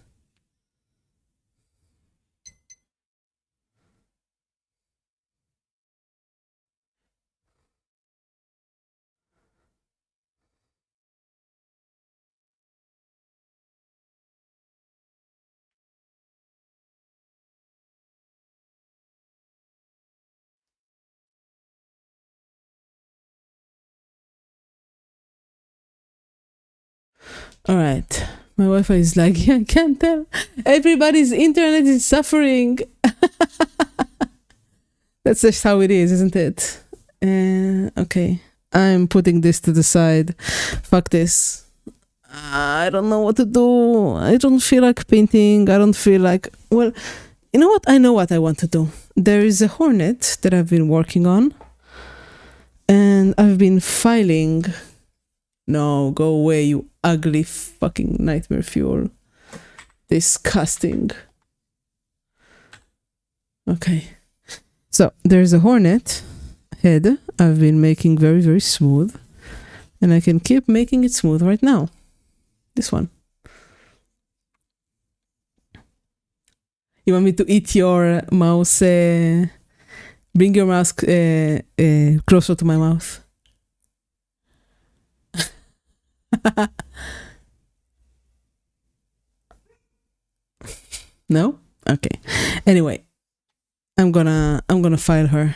S1: All right. My Wi-Fi is lagging. I can't tell. Everybody's internet is suffering. That's just how it is, isn't it? Okay. I'm putting this to the side. Fuck this. I don't know what to do. I don't feel like painting. I don't feel like... Well, you know what? I know what I want to do. There is a hornet that I've been working on. And I've been filing... No, go away, you ugly fucking nightmare fuel. Disgusting. Okay. So, there's a hornet head I've been making very, very smooth. And I can keep making it smooth right now. This one. You want me to eat your mouse? Bring your mouse closer to my mouth. No? Okay. Anyway, I'm gonna file her.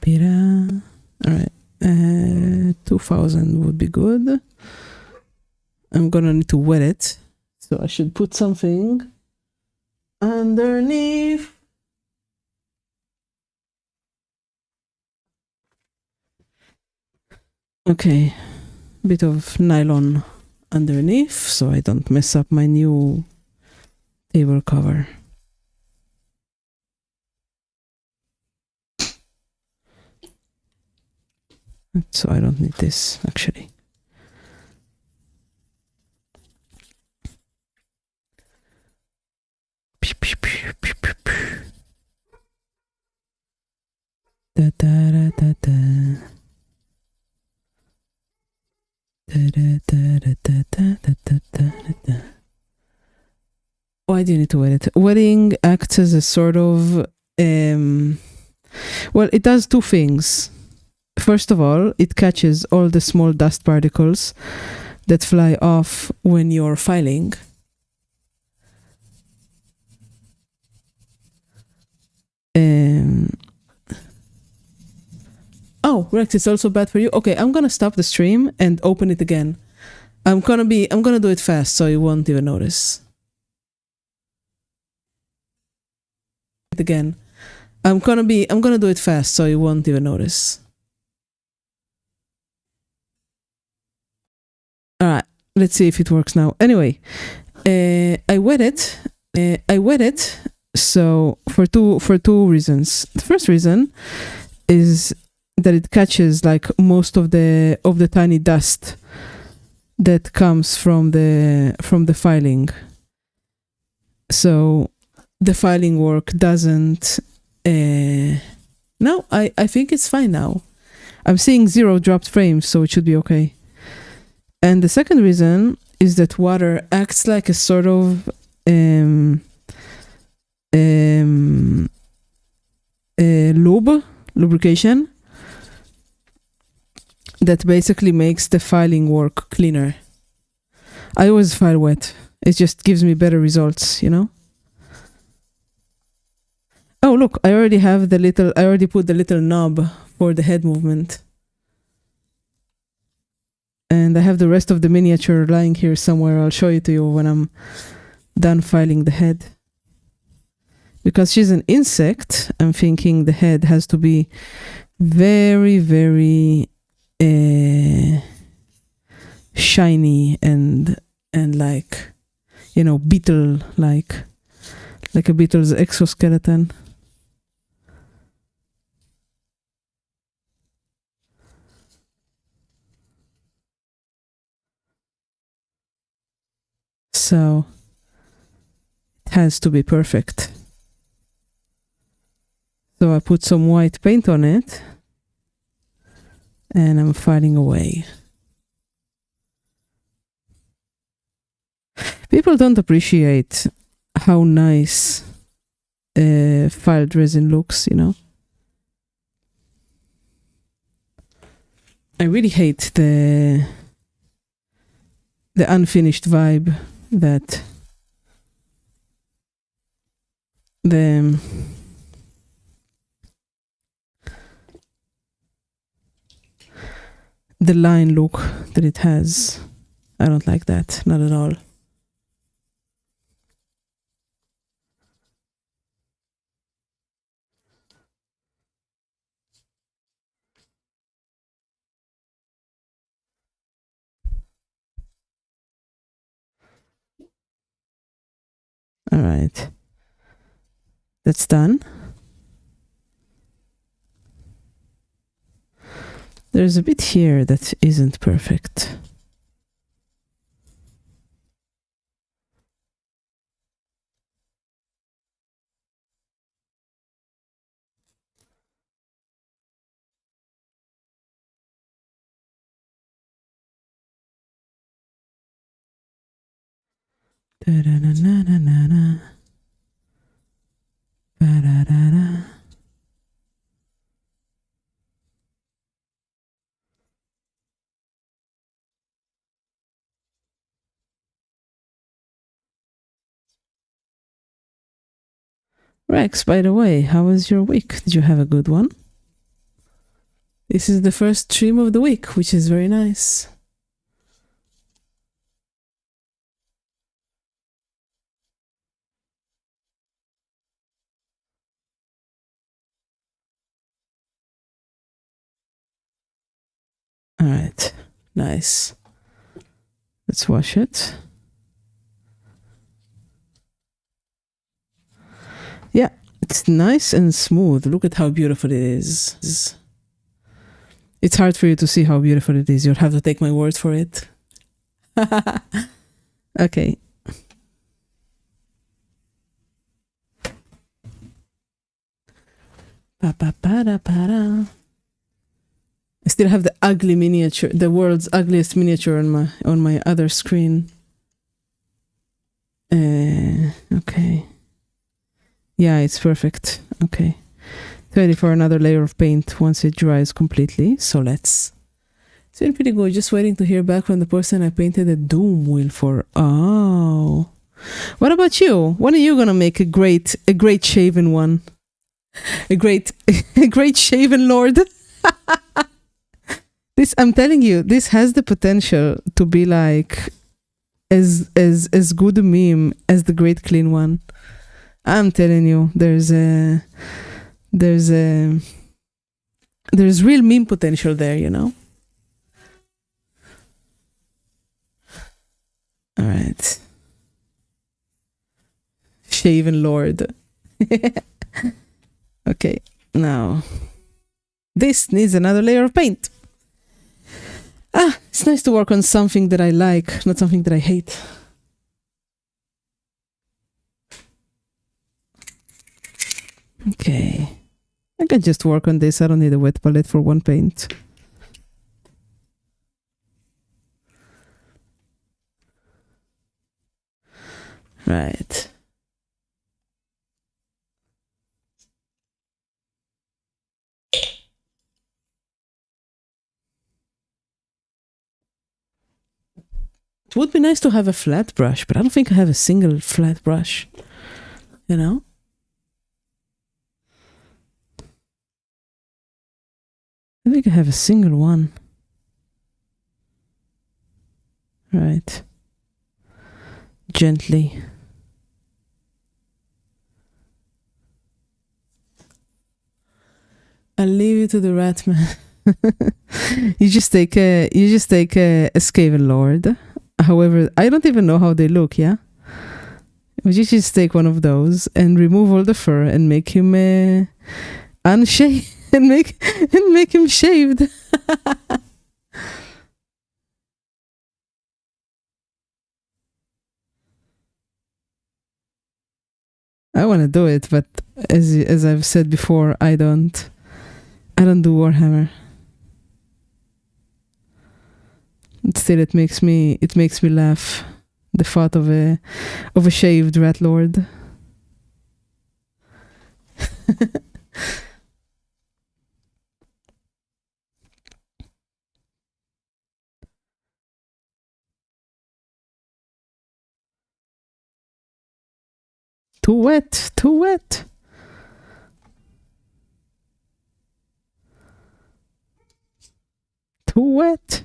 S1: Pira. All right. 2000 would be good. I'm gonna need to wet it, so I should put something underneath. Okay, bit of nylon underneath so I don't mess up my new table cover. So I don't need this actually. Da, da, da, da, da. Why do you need to wet it? Wetting acts as a sort of well, it does two things. First of all, it catches all the small dust particles that fly off when you're filing. Rex, it's also bad for you. Okay, I'm gonna stop the stream and open it again. I'm gonna do it fast so you won't even notice. Again. I'm gonna do it fast so you won't even notice. Alright, let's see if it works now. Anyway, I wet it. So for two reasons. The first reason is that it catches like most of the tiny dust that comes from the filing. So the filing work doesn't. No, I think it's fine now. I'm seeing 0 dropped frames, so it should be okay. And the second reason is that water acts like a sort of lubrication that basically makes the filing work cleaner. I always file wet. It just gives me better results, you know? Oh, look, I already put the little knob for the head movement. And I have the rest of the miniature lying here somewhere. I'll show it to you when I'm done filing the head. Because she's an insect, I'm thinking the head has to be very, very shiny and like, you know, beetle like a beetle's exoskeleton. So it has to be perfect. So I put some white paint on it and I'm filing away. People don't appreciate how nice filed resin looks, you know. I really hate the unfinished vibe that the line look that it has. I don't like that, not at all. All right, that's done. There's a bit here that isn't perfect. Da-da-na-na-na-na. Ba-da-da-da. Rex, by the way, how was your week? Did you have a good one? This is the first stream of the week, which is very nice. All right, nice. Let's wash it. Yeah, it's nice and smooth. Look at how beautiful it is. It's hard for you to see how beautiful it is. You'll have to take my word for it. Okay. Ba-ba-ba-da-ba-da. I still have the ugly miniature, the world's ugliest miniature on my other screen. Okay. Yeah, it's perfect. Okay. Ready for another layer of paint once it dries completely. So it's been pretty good. Just waiting to hear back from the person I painted the doom wheel for. Oh. What about you? When are you gonna make a great shaven one? A great shaven lord. This, I'm telling you, this has the potential to be like as good a meme as the Great Clean One. I'm telling you, there's real meme potential there, you know. All right, Shaven Lord. Okay, now this needs another layer of paint. It's nice to work on something that I like, not something that I hate. Okay, I can just work on this. I don't need a wet palette for one paint. Right. It would be nice to have a flat brush, but I don't think I have a single flat brush, you know? I think I have a single one. Right. Gently. I'll leave you to the rat man. You just take a Skaven Lord. However, I don't even know how they look, yeah? Would you just take one of those and remove all the fur and make him unshaved and make him shaved? I want to do it, but as I've said before, I don't do Warhammer. Still, it makes me laugh. The thought of a shaved rat lord. Too wet, too wet. Too wet.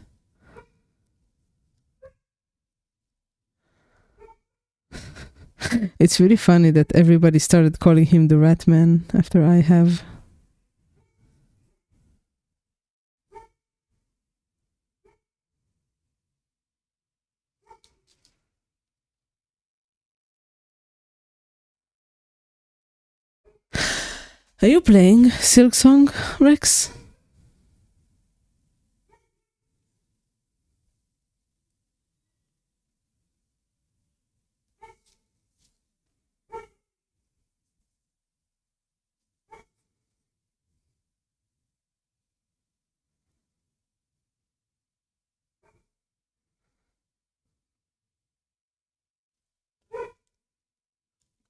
S1: It's really funny that everybody started calling him the Rat Man after I have. Are you playing Silksong, Rex?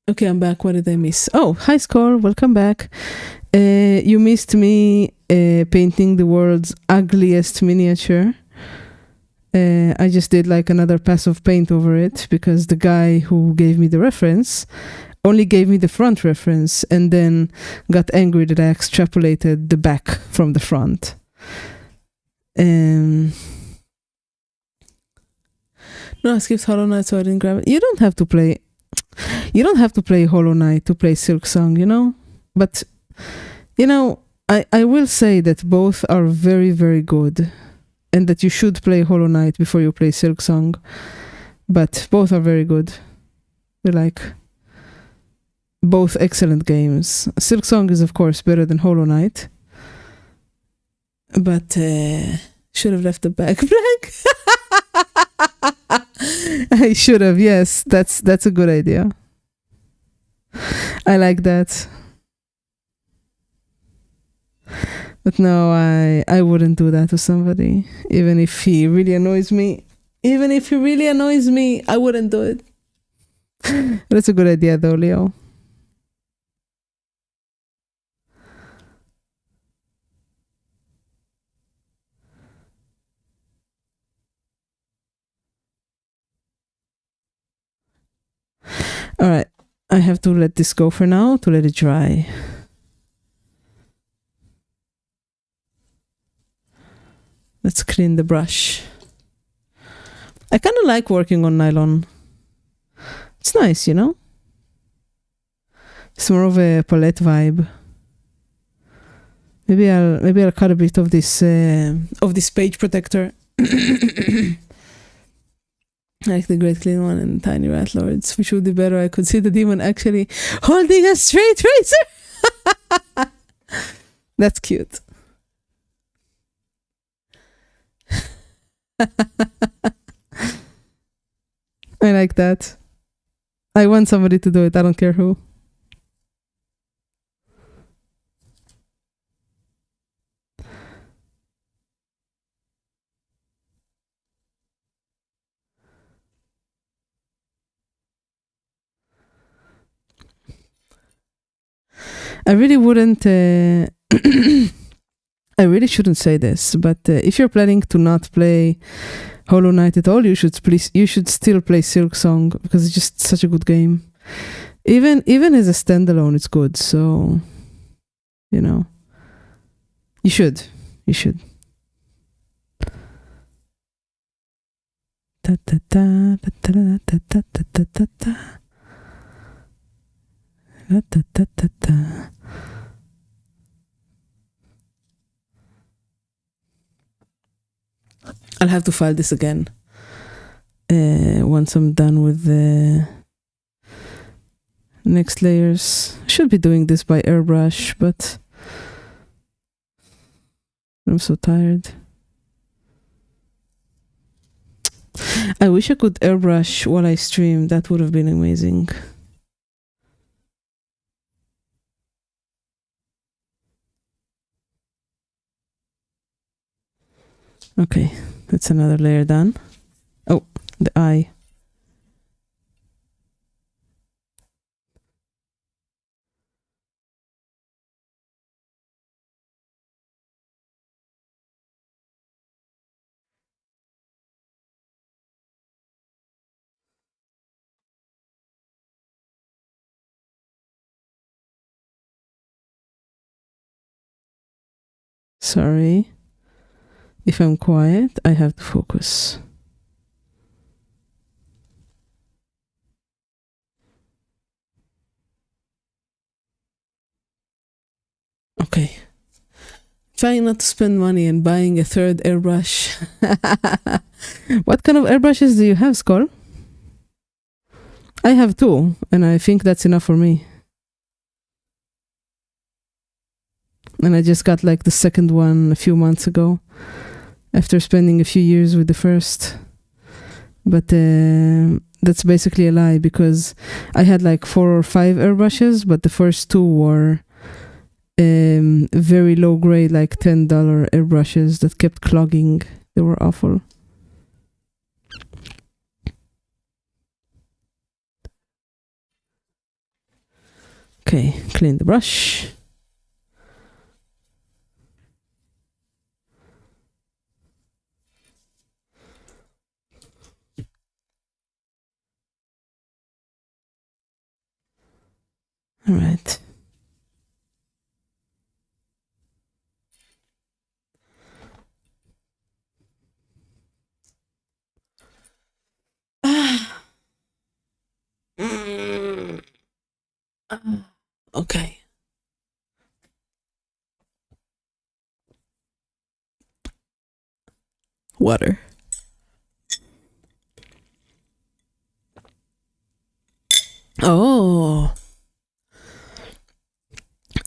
S1: Okay, I'm back. What did I miss? Oh, hi, Score. Welcome back. You missed me painting the world's ugliest miniature. I just did like another pass of paint over it because the guy who gave me the reference only gave me the front reference and then got angry that I extrapolated the back from the front. No, I skipped Hollow Knight, so I didn't grab it. You don't have to play Hollow Knight to play Silksong, you know? But, you know, I will say that both are very, very good and that you should play Hollow Knight before you play Silksong. But both are very good. They're like both excellent games. Silksong is, of course, better than Hollow Knight. But should have left the back blank. I should have, yes. That's a good idea. I like that. But no, I wouldn't do that to somebody. Even if he really annoys me. I wouldn't do it. That's a good idea though, Leo. All right, I have to let this go for now to let it dry. Let's clean the brush. I kind of like working on nylon. It's nice, you know? It's more of a palette vibe. Maybe I'll cut a bit of this page protector. I like the Great Clean one and Tiny Rat Lords, which would be better. I could see the demon actually holding a straight razor. That's cute. I like that. I want somebody to do it. I don't care who. I really wouldn't. I really shouldn't say this, but if you're planning to not play Hollow Knight at all, you should still play Silk Song, because it's just such a good game. Even as a standalone, it's good. So, you know, you should. Ta ta ta ta ta ta ta ta ta ta. Da, da, da, da, da. I'll have to file this again once I'm done with the next layers. I should be doing this by airbrush, but I'm so tired. I wish I could airbrush while I stream. That would have been amazing. Okay, that's another layer done. Oh, the eye. Sorry. If I'm quiet, I have to focus. Okay. Trying not to spend money and buying a third airbrush. What kind of airbrushes do you have, Skull? I have two, and I think that's enough for me. And I just got like the second one a few months ago, after spending a few years with the first. But that's basically a lie, because I had like 4 or 5 airbrushes, but the first 2 were very low grade, like $10 airbrushes that kept clogging. They were awful. Okay, clean the brush. All right. Okay. Water. Oh.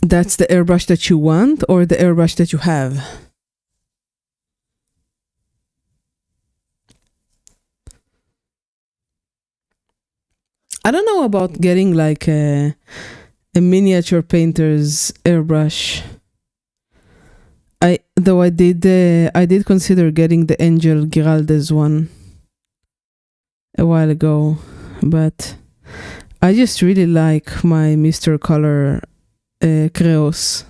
S1: That's the airbrush that you want, or the airbrush that you have? I don't know about getting like a miniature painter's airbrush. I did consider getting the Angel Giraldes one a while ago, but I just really like my Mr. Color Creos.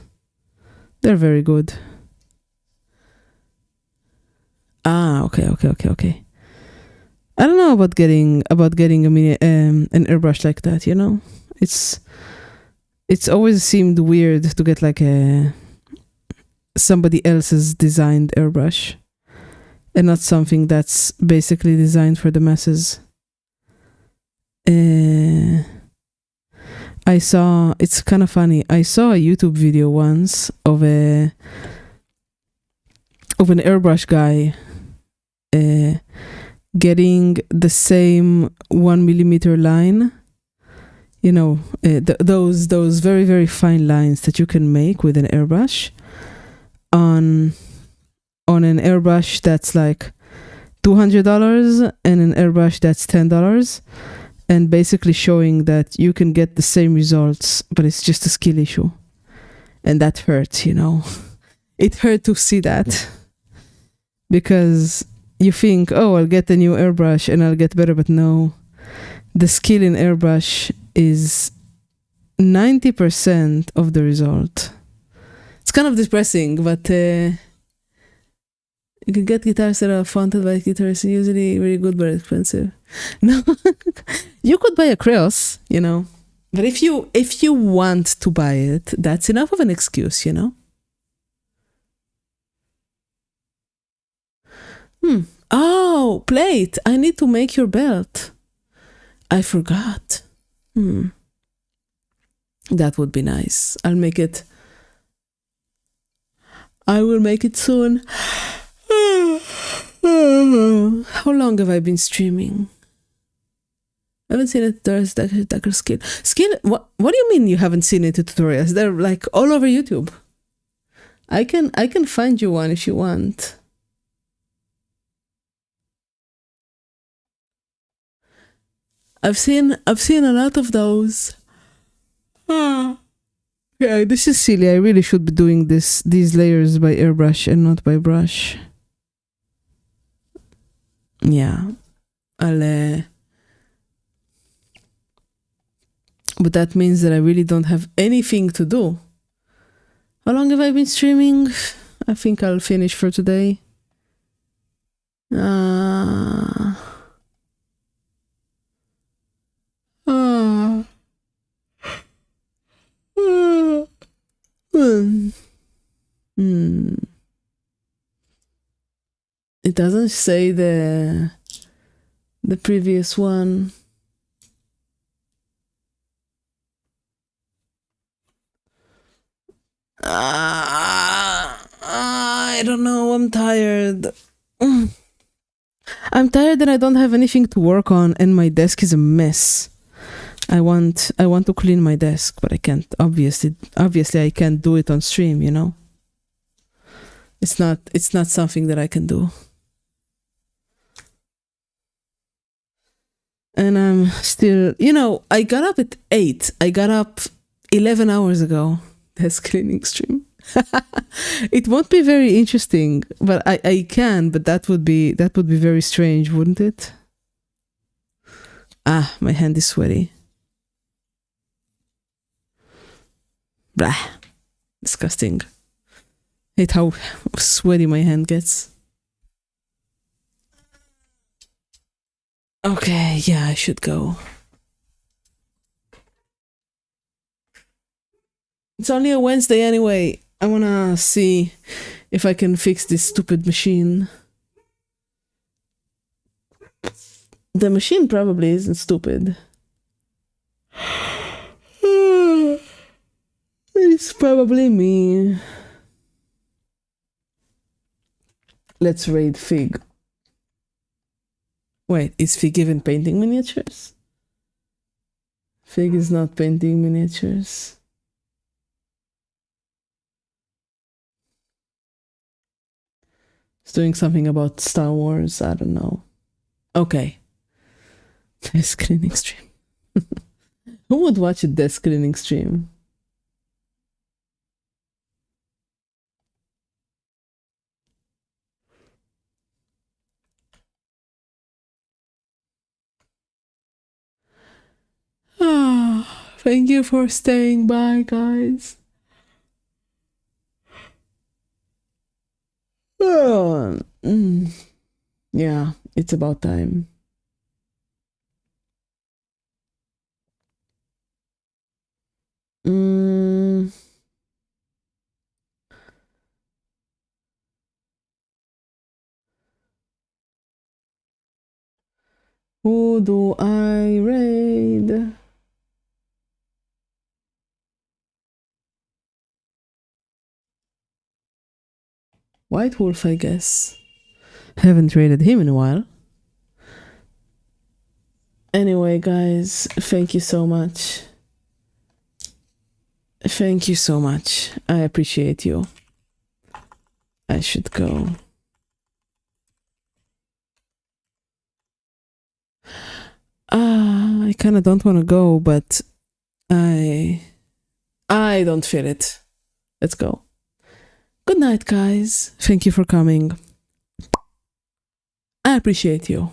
S1: They're very good. Okay. I don't know about getting a mini an airbrush like that, you know? It's always seemed weird to get like somebody else's designed airbrush. and not something that's basically designed for the masses. I saw, it's kind of funny, I saw a YouTube video once of an airbrush guy getting the same 1 millimeter line, you know, those very, very fine lines that you can make with an airbrush on an airbrush that's like $200 and an airbrush that's $10, and basically showing that you can get the same results, but it's just a skill issue. And that hurts, you know. It hurt to see that, because you think, oh, I'll get a new airbrush and I'll get better, but no. The skill in airbrush is 90% of the result. It's kind of depressing, but you can get guitars that are funded by guitarists, usually very good but expensive. No, you could buy a Creos, you know, but if you want to buy it, that's enough of an excuse, you know. Oh, plate! I need to make your belt. I forgot. That would be nice. I'll make it. I will make it soon. How long have I been streaming? I haven't seen a tutorials skill. What do you mean you haven't seen it in tutorials? They're like all over YouTube. I can find you one if you want. I've seen a lot of those. Yeah, this is silly. I really should be doing these layers by airbrush and not by brush. Yeah, I'll. But that means that I really don't have anything to do. How long have I been streaming? I think I'll finish for today. It doesn't say the previous one. I don't know. I'm tired. I'm tired and I don't have anything to work on, and my desk is a mess. I want to clean my desk, but I can't. Obviously I can't do it on stream, you know. It's not something that I can do. And I'm still, you know, I got up at 8. I got up 11 hours ago. Desk cleaning stream. It won't be very interesting, but I can, but that would be very strange, wouldn't it? My hand is sweaty. Blah. Disgusting. Hate how sweaty my hand gets. Okay, yeah, I should go. It's only a Wednesday anyway. I wanna see if I can fix this stupid machine. The machine probably isn't stupid. It's probably me. Let's raid Fig. Wait, is Fig even painting miniatures? Fig is not painting miniatures. It's doing something about Star Wars. I don't know. Okay. Desk cleaning stream. Who would watch a desk cleaning stream? Thank you for staying by, guys. Yeah, it's about time. Who do I raid? White Wolf, I guess. Haven't raided him in a while. Anyway, guys, thank you so much. Thank you so much. I appreciate you. I should go. I kind of don't want to go, but I don't feel it. Let's go. Good night, guys. Thank you for coming. I appreciate you.